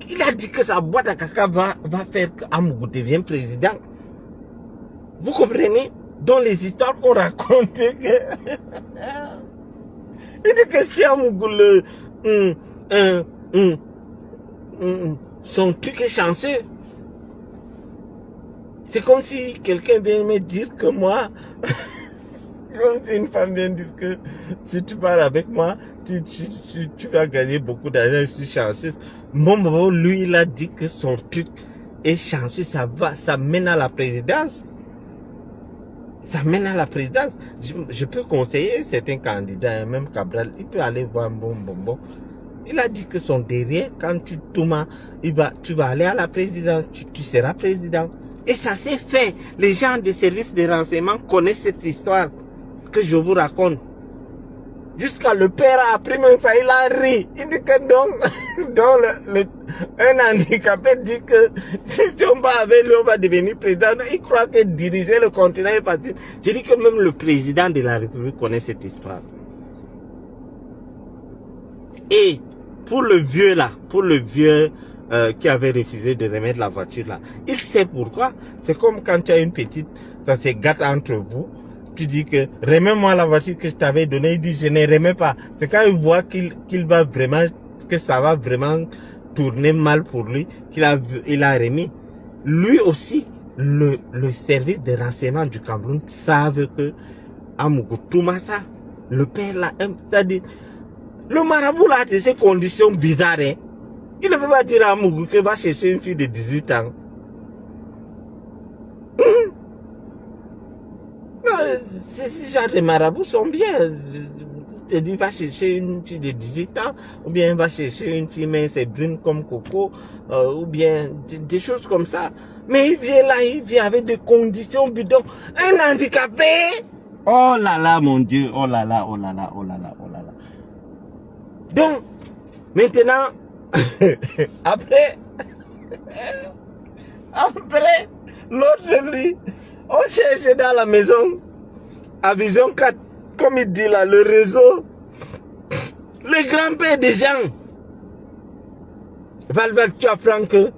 Il a dit que sa boîte à caca va faire qu'Amougou devienne président. Vous comprenez? Dans les histoires qu'on raconte, il dit que si Amougou son truc est chanceux. C'est comme si quelqu'un vient me dire que moi... Comme si une femme vient dire que si tu parles avec moi, tu vas gagner beaucoup d'argent, je suis chanceuse. Mon lui, il a dit que son truc est chanceux, ça mène à la présidence. Ça mène à la présidence. Je peux conseiller certains candidats, même Cabral, il peut aller voir bon. Il a dit que son derrière, quand tu vas aller à la présidence, tu seras président. Et ça s'est fait. Les gens des services de renseignement connaissent cette histoire que je vous raconte. Jusqu'à le père a appris même ça, il a ri. Il dit que un handicapé dit que si on va avec lui, on va devenir président. Il croit que diriger le continent est facile. Je dis que même le président de la République connaît cette histoire. Et pour le vieux là, qui avait refusé de remettre la voiture là, il sait pourquoi. C'est comme quand tu as une petite, ça se gâte entre vous. Tu dis que remets-moi la voiture que je t'avais donnée. Il dit je ne remets pas. C'est quand il voit qu'il va vraiment, que ça va vraiment tourner mal pour lui, il a remis. Lui aussi, le service de renseignement du Cameroun savent que Amougou Toumassa, le père là, c'est-à-dire, le marabout là, de ces conditions bizarres, hein, il ne peut pas dire à Amougou qu'il va chercher une fille de 18 ans. Ces genres de marabouts sont bien. Tu dis, va chercher une fille de 18 ans, ou bien va chercher une fille mince et brune comme Coco, ou bien des choses comme ça. Mais il vient là, il vient avec des conditions bidons. Un handicapé. Oh là là, mon Dieu. Oh là là, oh là là, oh là là, oh là là. Donc, maintenant, après, l'autre lui, on cherche dans la maison, à Vision 4, comme il dit là, le réseau, le grand-père des gens. Val, tu apprends que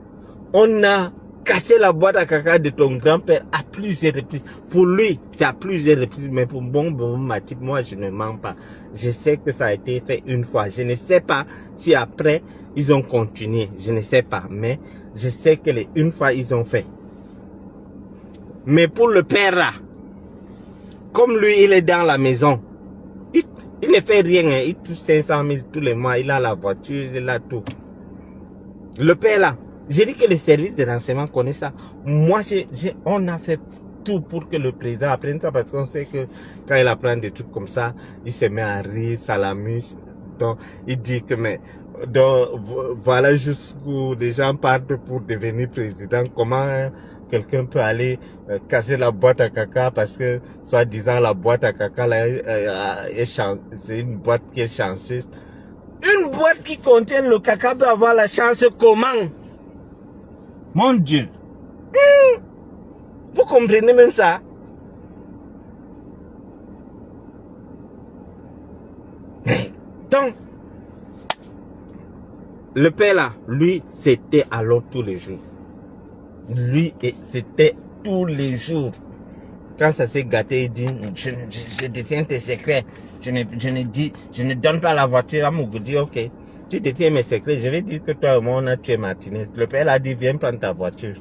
on a cassé la boîte à caca de ton grand-père à plusieurs reprises. Pour lui, c'est à plusieurs reprises, mais pour bon Matip, moi je ne mens pas. Je sais que ça a été fait une fois. Je ne sais pas si après ils ont continué. Je ne sais pas, mais je sais que une fois ils ont fait. Mais pour le père là, comme lui il est dans la maison, il ne fait rien, hein. Il touche 500 000 tous les mois, il a la voiture, il a tout. Le père là, j'ai dit que le service de renseignement connaît ça. Moi, on a fait tout pour que le président apprenne ça, parce qu'on sait que quand il apprend des trucs comme ça, il se met à rire, ça l'amuse. Donc, il dit que donc, voilà jusqu'où les gens partent pour devenir président. Comment quelqu'un peut aller casser la boîte à caca parce que, soi-disant, la boîte à caca, là, c'est une boîte qui est chanceuse. Une boîte qui contient le caca peut avoir la chance comment? Mon Dieu. Vous comprenez même ça? Donc, le père là, lui, c'était alors tous les jours. Lui, c'était tous les jours. Quand ça s'est gâté, il dit, je détiens tes secrets. Je ne donne pas la voiture à Mougou. Dit, ok, tu détiens mes secrets. Je vais dire que toi et moi, on a tué Martinez. Le père a dit, viens prendre ta voiture.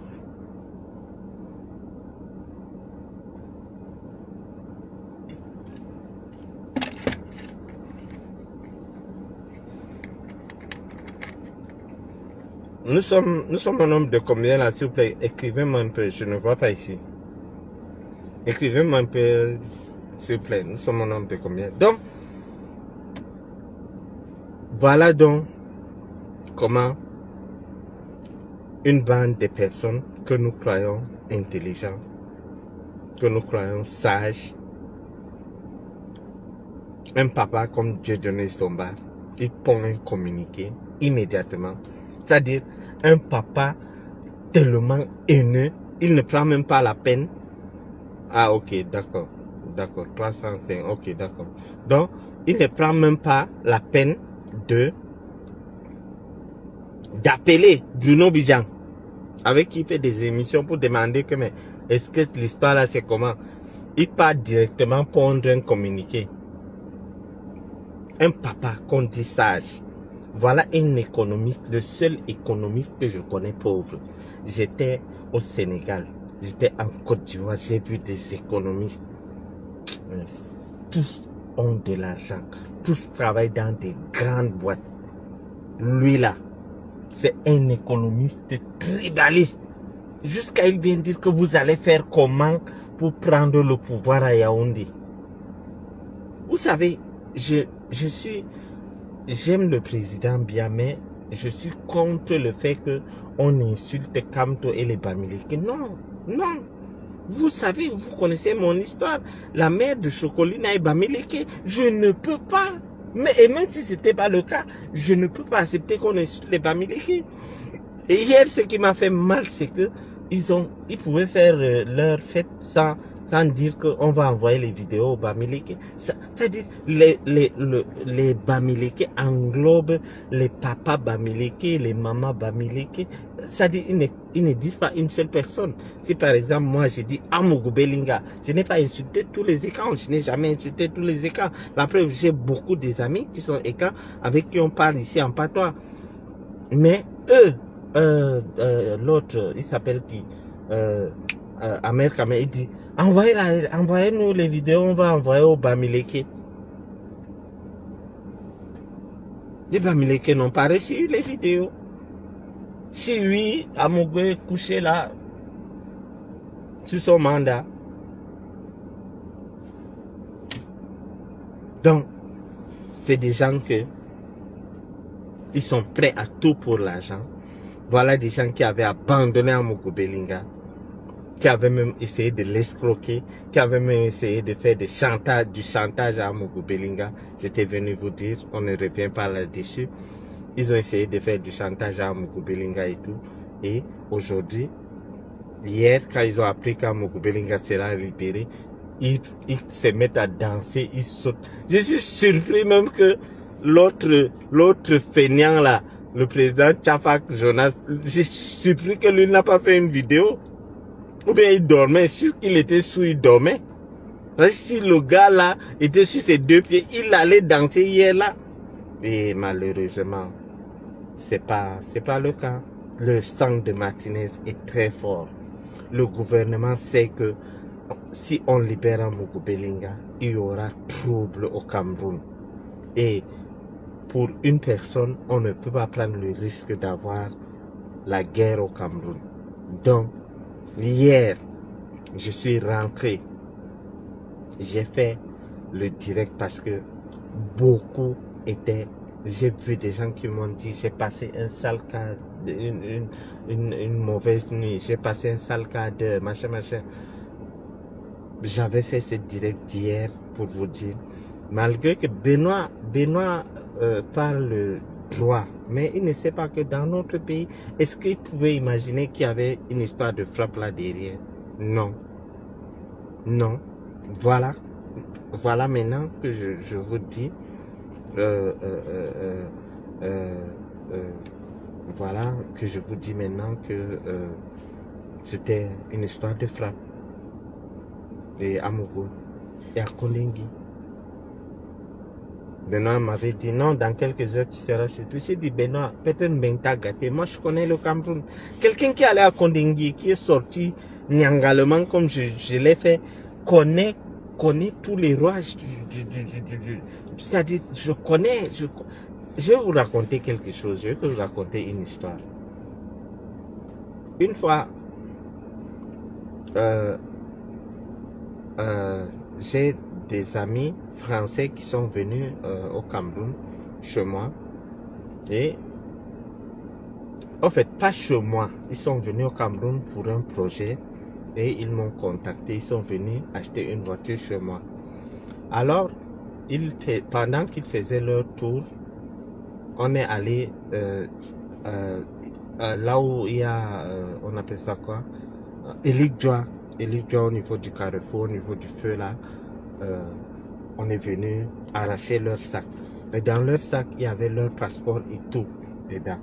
Nous sommes un nombre de combien là, s'il vous plaît? Écrivez-moi un peu, je ne vois pas ici. Écrivez-moi un peu, s'il vous plaît. Nous sommes un nombre de combien? Donc, voilà donc comment une bande de personnes que nous croyons intelligentes, que nous croyons sages, un papa comme Dieudonné Stombar, il pond un communiqué immédiatement. C'est-à-dire, un papa tellement haineux, il ne prend même pas la peine. Ah, ok, d'accord. D'accord, 305, ok, d'accord. Donc, il ne prend même pas la peine d'appeler Bruno Bijan, avec qui il fait des émissions pour demander que, mais, est-ce que l'histoire là, c'est comment? Il part directement pondre un communiqué. Un papa qu'on dit sage. Voilà un économiste, le seul économiste que je connais pauvre. J'étais au Sénégal, j'étais en Côte d'Ivoire, j'ai vu des économistes. Tous ont de l'argent, tous travaillent dans des grandes boîtes. Lui là, c'est un économiste tribaliste. Jusqu'à il vient dire que vous allez faire comment pour prendre le pouvoir à Yaoundé. Vous savez, je suis j'aime le président bien, mais je suis contre le fait qu'on insulte Kamto et les Bamileke. Non, non. Vous savez, vous connaissez mon histoire. La mère de Chocolina et Bamileke, je ne peux pas. Et même si ce n'était pas le cas, je ne peux pas accepter qu'on insulte les Bamileke. Et hier, ce qui m'a fait mal, c'est que ils pouvaient faire leur fête sans dire qu'on va envoyer les vidéos aux Bamileke. C'est-à-dire, les Bamileke englobent les papas Bamileke, les mamans Bamileke. C'est-à-dire, ils ne disent pas une seule personne. Si par exemple, moi, j'ai dit Amougou Belinga, je n'ai pas insulté tous les écrans. Je n'ai jamais insulté tous les écrans. La preuve, j'ai beaucoup des amis qui sont écrans, avec qui on parle ici en patois. Mais eux, l'autre, il s'appelle qui Amer Kamel, il dit envoyez-nous les vidéos, on va envoyer au Bamileke. Les Bamileke n'ont pas reçu les vidéos. Si oui, Amougou est couché là, sur son mandat. Donc, c'est des gens ils sont prêts à tout pour l'argent. Voilà des gens qui avaient abandonné Amougou Belinga, qui avaient même essayé de l'escroquer, qui avaient même essayé de faire du chantage à Amougou Belinga. J'étais venu vous dire, on ne revient pas là-dessus. Ils ont essayé de faire du chantage à Amougou Belinga et tout. Et aujourd'hui, hier, quand ils ont appris qu'Amougou Belinga sera libéré, ils se mettent à danser, ils sautent. Je suis surpris même que l'autre feignant là, le président Tchafak Jonas, j'ai surpris que lui n'a pas fait une vidéo. Ou bien il dormait, sûr qu'il était sous, il dormait. Parce que si le gars là était sur ses deux pieds, il allait danser hier là. Et malheureusement, c'est pas le cas. Le sang de Martinez est très fort. Le gouvernement sait que si on libère Amougou Belinga, il y aura trouble au Cameroun. Et pour une personne, on ne peut pas prendre le risque d'avoir la guerre au Cameroun. Donc, hier, je suis rentré. J'ai fait le direct parce que beaucoup étaient... J'ai vu des gens qui m'ont dit, j'ai passé un sale cas, une mauvaise nuit, j'ai passé un sale cas de machin. J'avais fait ce direct d'hier pour vous dire, malgré que Benoît parle le droit, mais il ne sait pas que dans notre pays, est-ce qu'il pouvait imaginer qu'il y avait une histoire de frappe là derrière? Non. Non. Voilà maintenant que je vous dis, voilà que je vous dis maintenant que c'était une histoire de frappe. Et Amougou et à Kondengui. Benoît m'avait dit non, dans quelques heures tu seras chez toi. J'ai dit Benoît, peut-être Benta gâté. Moi je connais le Cameroun. Quelqu'un qui est allé à Kondengui, qui est sorti nyangalement comme je l'ai fait, connaît tous les rouages c'est-à-dire je connais. Je vais vous raconter quelque chose. Je vais vous raconter une histoire. Une fois, j'ai des amis français qui sont venus au Cameroun, chez moi. Et, en fait, pas chez moi. Ils sont venus au Cameroun pour un projet. Et ils m'ont contacté. Ils sont venus acheter une voiture chez moi. Alors, pendant qu'ils faisaient leur tour, on est allé là où il y a, on appelle ça quoi, Elikjoa au niveau du carrefour, au niveau du feu là, on est venu arracher leur sac. Et dans leur sac, il y avait leur passeport et tout dedans.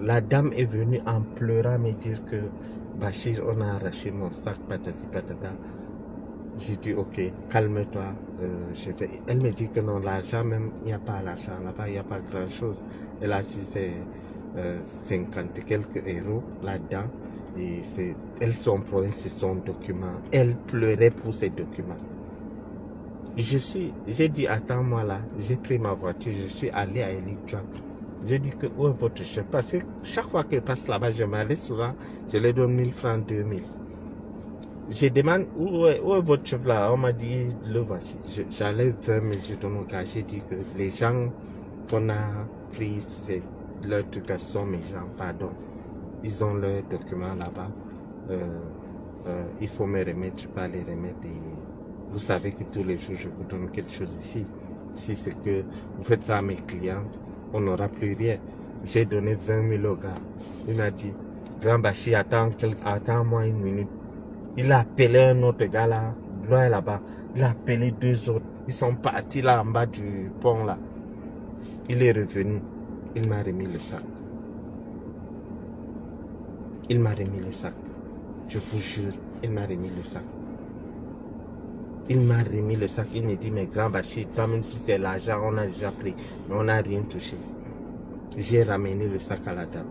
La dame est venue en pleurant me dire que Bachir, on a arraché mon sac, patati patata. J'ai dit ok, calme-toi. Elle me dit que non, l'argent même, il n'y a pas l'argent là-bas, il n'y a pas grand chose. Et là, si c'est 50 et quelques euros là-dedans, et elle, son problème, c'est son document. Elle pleurait pour ses documents. J'ai dit attends-moi là, j'ai pris ma voiture, je suis allé à Elikjoa. J'ai dit que où est votre chef? Parce que chaque fois qu'elle passe là-bas, je m'arrête souvent, je lui donne 1000 francs, 2000. Je demande où est votre chef là. On m'a dit le voici. J'allais 20 minutes dans mon cas. J'ai dit que les gens qu'on a pris, leur truc là sont mes gens, pardon. Ils ont leurs documents là-bas. Il faut me remettre, je peux pas les remettre. Et vous savez que tous les jours je vous donne quelque chose ici. Si c'est que vous faites ça à mes clients, on n'aura plus rien. J'ai donné 20 000 au gars. Il m'a dit, Grand Bachir, attends-moi une minute. Il a appelé un autre gars là, loin là-bas. Il a appelé 2 autres. Ils sont partis là en bas du pont là. Il est revenu. Il m'a remis le sac. Il m'a remis le sac. Je vous jure, il m'a remis le sac. Il m'a remis le sac. Il me dit, mais Grand Bachir, toi-même tu sais, l'argent, on a déjà pris, mais on n'a rien touché. J'ai ramené le sac à la dame.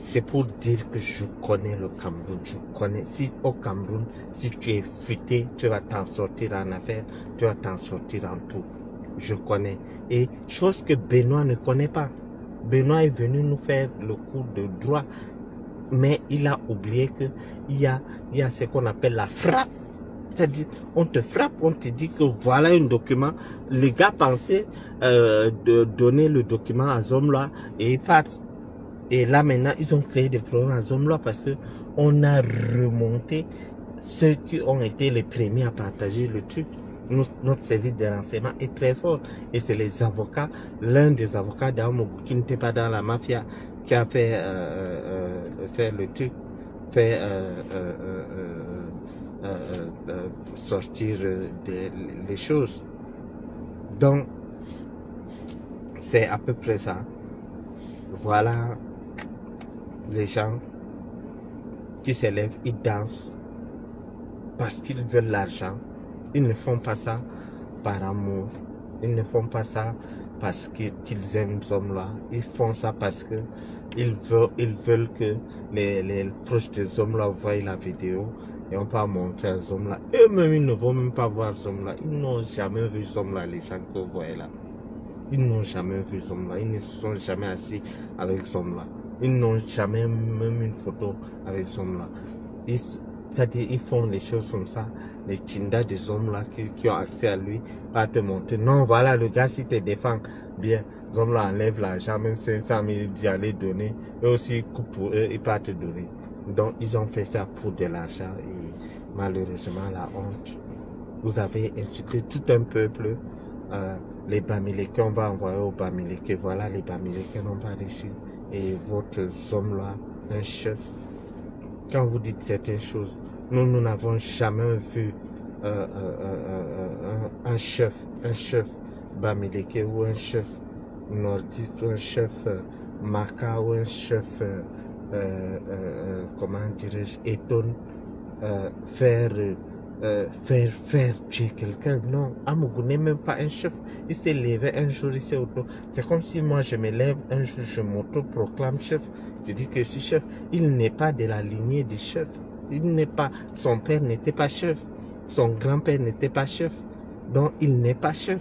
C'est pour dire que je connais le Cameroun. Je connais. Si au Cameroun, si tu es futé, tu vas t'en sortir en affaires, tu vas t'en sortir en tout. Je connais. Et chose que Benoît ne connaît pas. Benoît est venu nous faire le cours de droit. Mais il a oublié qu'il y a ce qu'on appelle la frappe. C'est-à-dire, on te frappe, on te dit que voilà un document. Les gars pensaient de donner le document à Zomlois et ils partent. Et là maintenant, ils ont créé des problèmes à Zomlois parce que on a remonté ceux qui ont été les premiers à partager le truc. Notre service de renseignement est très fort. Et c'est les avocats, l'un des avocats d'Amougou qui n'était pas dans la mafia, qui a fait faire le truc, fait sortir les choses. Donc, c'est à peu près ça. Voilà les gens qui s'élèvent, ils dansent parce qu'ils veulent l'argent. Ils ne font pas ça par amour. Ils ne font pas ça parce qu'ils aiment Zomlois. Ils font ça parce que ils veulent que les proches de Zomlois voient la vidéo et on peut montrer à Zomlois. Eux-mêmes, ils ne vont même pas voir Zomlois. Ils n'ont jamais vu Zomlois, les gens que vous voyez là. Ils n'ont jamais vu Zomlois. Ils ne se sont jamais assis avec Zomlois. Ils n'ont jamais même une photo avec Zomlois. C'est-à-dire, ils font les choses comme ça. Les Tinda des hommes là qui ont accès à lui va te montrer. Non, voilà, le gars, si te défend bien, Zomlois enlève l'argent, même 500 000 d'y aller donner. Eux aussi, coupe pour eux, ils peuvent te donner. Donc, ils ont fait ça pour de l'argent et malheureusement, la honte. Vous avez insulté tout un peuple. Les Bamileke, on va envoyer aux Bamileke. Voilà, les Bamileke n'ont pas reçu. Et votre Zomlois, un chef. Quand vous dites certaines choses, nous n'avons jamais vu un chef Bamileke ou un chef nordiste ou un chef Maka ou un chef, comment dirais-je, Eton, faire tuer quelqu'un. Non, Amougou n'est même pas un chef. Il s'est levé un jour, il s'est auto. C'est comme si moi je me lève un jour, je m'auto-proclame chef. Je dis que je suis chef. Il n'est pas de la lignée du chef. Il n'est pas. Son père n'était pas chef. Son grand-père n'était pas chef. Donc il n'est pas chef.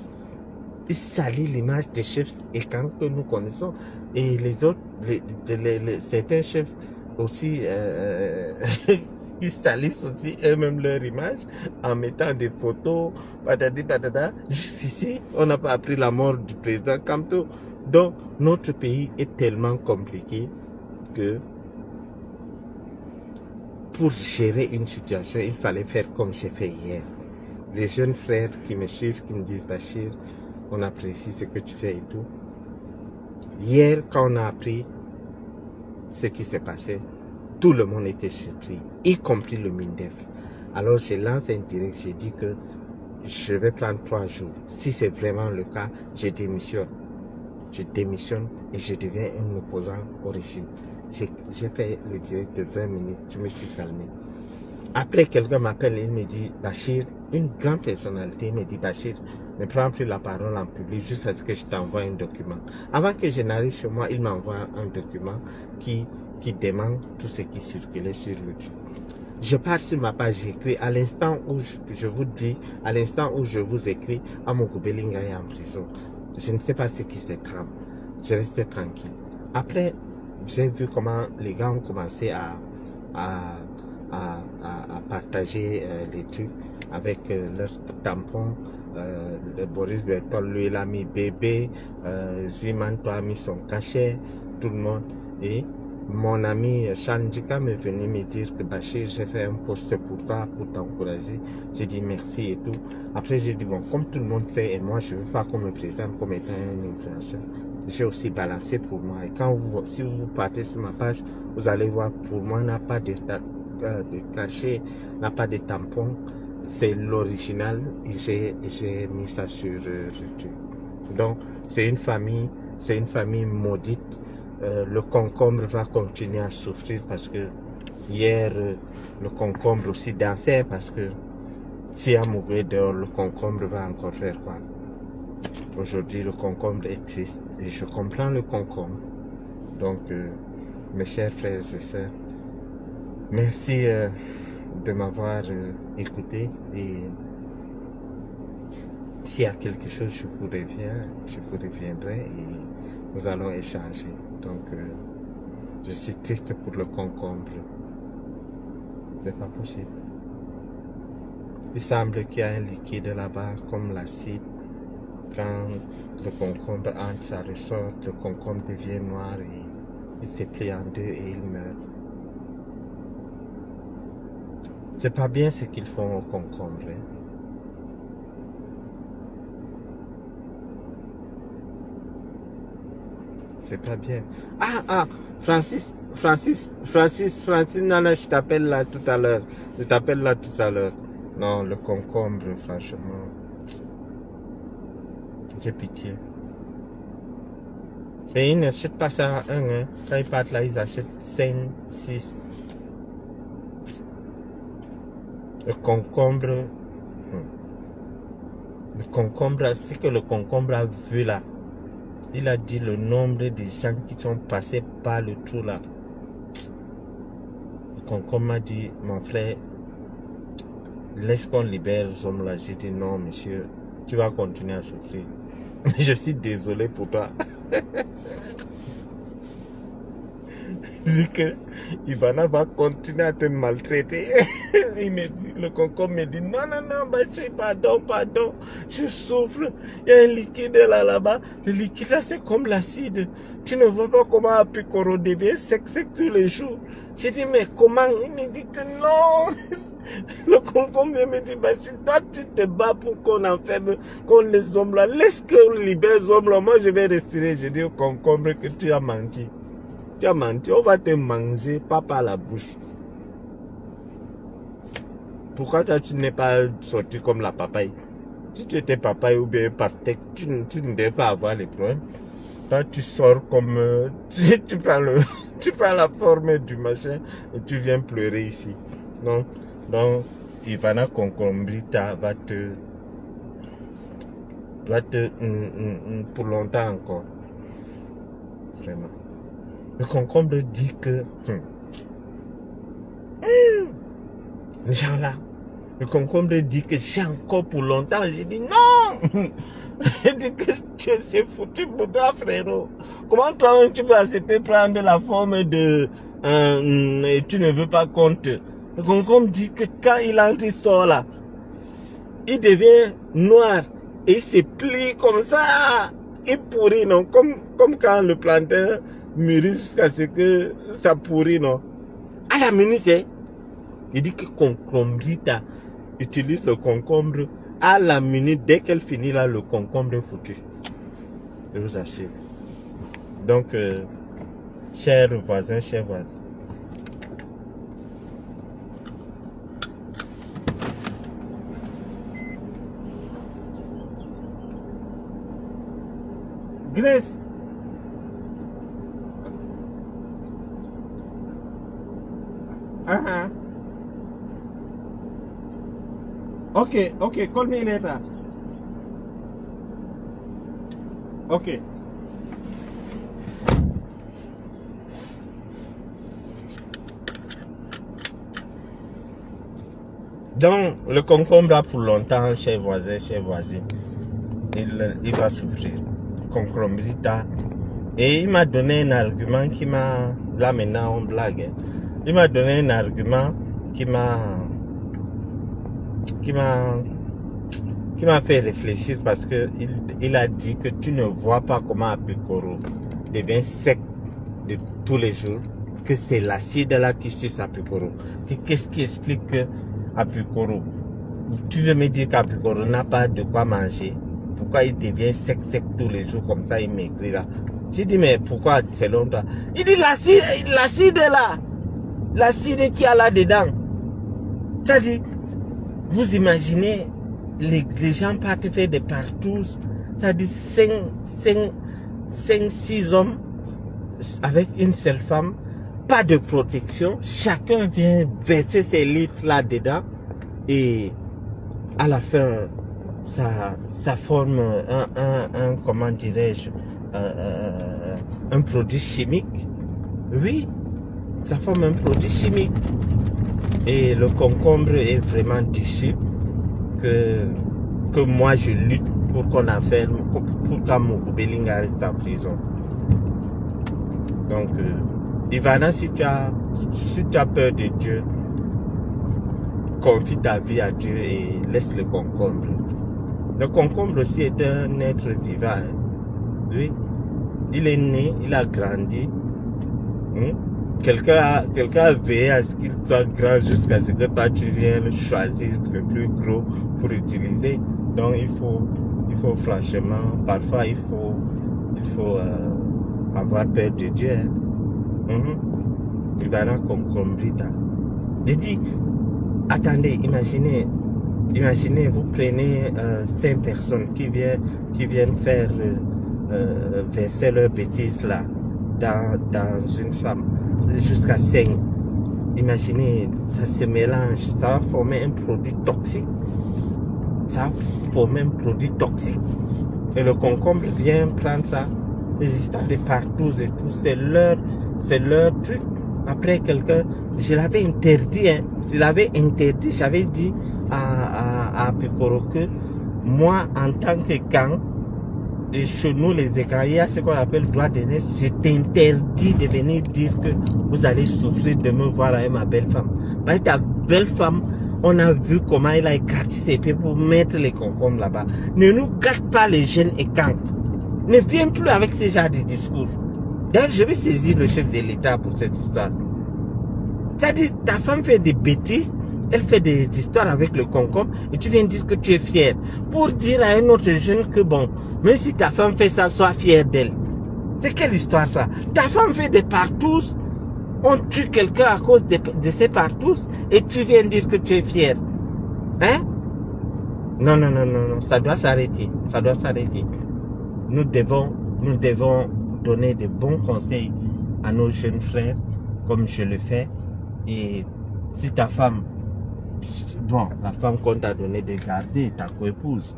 Il salit l'image des chefs et quand que nous connaissons. Et les autres, certains chefs aussi. Ils salissent aussi eux-mêmes leur image en mettant des photos, patati patata. Juste ici, on n'a pas appris la mort du président Kamto. Donc, notre pays est tellement compliqué que pour gérer une situation, il fallait faire comme j'ai fait hier. Les jeunes frères qui me suivent, qui me disent Bachir, on apprécie ce que tu fais et tout. Hier, quand on a appris ce qui s'est passé, tout le monde était surpris, y compris le MINDEF. Alors je lance un direct, j'ai dit que je vais prendre 3 jours. Si c'est vraiment le cas, je démissionne. Je démissionne et je deviens un opposant au régime. J'ai fait le direct de 20 minutes, je me suis calmé. Après, quelqu'un m'appelle et il me dit, Bachir, une grande personnalité me dit, Bachir, ne prends plus la parole en public jusqu'à ce que je t'envoie un document. Avant que je n'arrive chez moi, il m'envoie un document qui demande tout ce qui circulait sur le truc. Je pars sur ma page, j'écris à l'instant où je vous dis, à l'instant où je vous écris, Amougou Bellinga est en prison. Je ne sais pas ce qui se trame. Je restais tranquille. Après, j'ai vu comment les gars ont commencé à à partager les trucs avec leurs tampons. Boris Bertol, lui, il a mis bébé. Ziman, toi, a mis son cachet. Tout le monde. Et mon ami Chandika m'est venu me dire que Bachir, j'ai fait un post pour toi, pour t'encourager. J'ai dit merci et tout. Après, j'ai dit, bon, comme tout le monde sait, et moi, je ne veux pas qu'on me présente comme étant un influenceur. J'ai aussi balancé pour moi. Et quand si vous partez sur ma page, vous allez voir, pour moi, n'a pas de cachet, n'a pas de tampon. C'est l'original. J'ai mis ça sur YouTube. Donc, c'est une famille maudite. Le concombre va continuer à souffrir parce que hier, le concombre aussi dansait parce que si à mourir dehors, le concombre va encore faire quoi? Aujourd'hui, le concombre existe et je comprends le concombre. Donc, mes chers frères et sœurs, merci de m'avoir écouté et s'il y a quelque chose, je vous reviendrai et nous allons échanger. Donc, je suis triste pour le concombre. C'est pas possible. Il semble qu'il y a un liquide là-bas, comme l'acide. Quand le concombre entre, ça ressort, le concombre devient noir et il se plie en deux et il meurt. C'est pas bien ce qu'ils font au concombre. Hein. C'est pas bien. Francis, Nana, je t'appelle là tout à l'heure. Non, le concombre, franchement. J'ai pitié. Et ils n'achètent pas ça à 1, hein. Quand ils partent là, ils achètent 5, 6. Le concombre, c'est que le concombre a vu là. Il a dit le nombre de gens qui sont passés par le trou là. Le concombre m'a dit, mon frère, laisse qu'on libère les hommes là. J'ai dit non, monsieur, tu vas continuer à souffrir. Je suis désolé pour toi. Dit que Ivana va continuer à te maltraiter. Il me dit, le concombre me dit, non, Bachir, pardon, je souffre. Il y a un liquide là-bas. Le liquide là, c'est comme l'acide. Tu ne vois pas comment Apicoro devient sec tous les jours. J'ai dit, mais comment? Il me dit que non. Le concombre me dit, Bachir, toi, tu te bats pour qu'on enferme, qu'on les hommes là. Laisse qu'on libère les hommes là. Moi, je vais respirer. Je dis au concombre que tu as menti. Tu as menti, on va te manger, pas par la bouche. Pourquoi toi, tu n'es pas sorti comme la papaye? Si tu étais papaye ou bien pastèque, tu ne devais pas avoir les problèmes. Toi, tu sors comme... tu prends la forme du machin et tu viens pleurer ici. Donc Ivana Concombrita va te pour longtemps encore. Vraiment. Le concombre dit que les gens là, le concombre dit que j'ai encore pour longtemps. J'ai dit non. Il dit que c'est foutu pour toi, frérot. Comment toi tu peux accepter prendre la forme de et tu ne veux pas compte. Le concombre dit que quand il entre, il sort là, il devient noir et il se plie comme ça. Il pourrit, non, comme quand le plantain mûrit jusqu'à ce que ça pourrit, non. À la minute, hein, il dit que Concombrita utilise le concombre. À la minute, dès qu'elle finit là, le concombre est foutu. Je vous assure. Donc, chers voisins, Grace. Okay, call me later. Okay. Donc, le concombre a pour longtemps, chers voisins, chers voisines. Il va souffrir. Concombrita. Et il m'a donné un argument qui m'a... Là maintenant on blague. Il m'a donné un argument qui m'a fait réfléchir parce que il a dit que tu ne vois pas comment Apikoro devient sec de tous les jours, que c'est l'acide là qui suce Apikoro. Qu'est-ce qui explique que Apikoro, tu veux me dire qu'Apikoro n'a pas de quoi manger? Pourquoi il devient sec tous les jours comme ça, il maigrit là? J'ai dit, mais pourquoi selon toi? Il dit l'acide là, l'acide qu'il y a là-dedans. C'est-à-dire, vous imaginez, les gens partent faire des partous, c'est-à-dire 5-6 hommes avec une seule femme, pas de protection, chacun vient verser ses litres là-dedans et à la fin, ça forme un comment dirais-je, un produit chimique. Oui, ça forme un produit chimique. Et le concombre est vraiment déçu que moi je lutte pour qu'on enferme, pour qu'Amougou Belinga reste en prison. Donc, Ivana, si tu as peur de Dieu, confie ta vie à Dieu et laisse le concombre. Le concombre aussi est un être vivant. Hein. Oui, il est né, il a grandi. Quelqu'un a veillé à ce qu'il soit grand jusqu'à ce que toi tu viennes choisir le plus gros pour utiliser. Donc il faut franchement, parfois il faut avoir peur de Dieu. Il va là concombrita. Je dis, attendez, imaginez, vous prenez 5 personnes qui viennent faire verser leurs bêtises là dans une femme. Jusqu'à 5. Imaginez, ça se mélange, ça va former un produit toxique. Et le concombre vient prendre ça, les histoires de partout et tout, c'est leur truc. Après quelqu'un, je l'avais interdit, j'avais dit à Apikoro que moi, en tant que gang, et chez nous, les écaillés, ce qu'on appelle droit d'aînesse, je t'interdis de venir dire que vous allez souffrir de me voir avec ma belle femme. Parce que ta belle femme, on a vu comment elle a écarté ses pieds pour mettre les concombres là-bas. Ne nous gâte pas les jeunes écans. Ne viens plus avec ce genre de discours. D'ailleurs, je vais saisir le chef de l'État pour cette histoire. C'est-à-dire, ta femme fait des bêtises, elle fait des histoires avec le concombre et tu viens dire que tu es fier. Pour dire à un autre jeune que bon, même si ta femme fait ça, sois fier d'elle. C'est quelle histoire ça? Ta femme fait des partous, on tue quelqu'un à cause de ces partous et tu viens dire que tu es fier. Hein? Non, ça doit s'arrêter. Ça doit s'arrêter. Nous devons donner de bons conseils à nos jeunes frères, comme je le fais. Et si ta femme, bon, la femme qu'on t'a donné de garder, ta coépouse,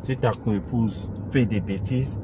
si ta coépouse fait des bêtises,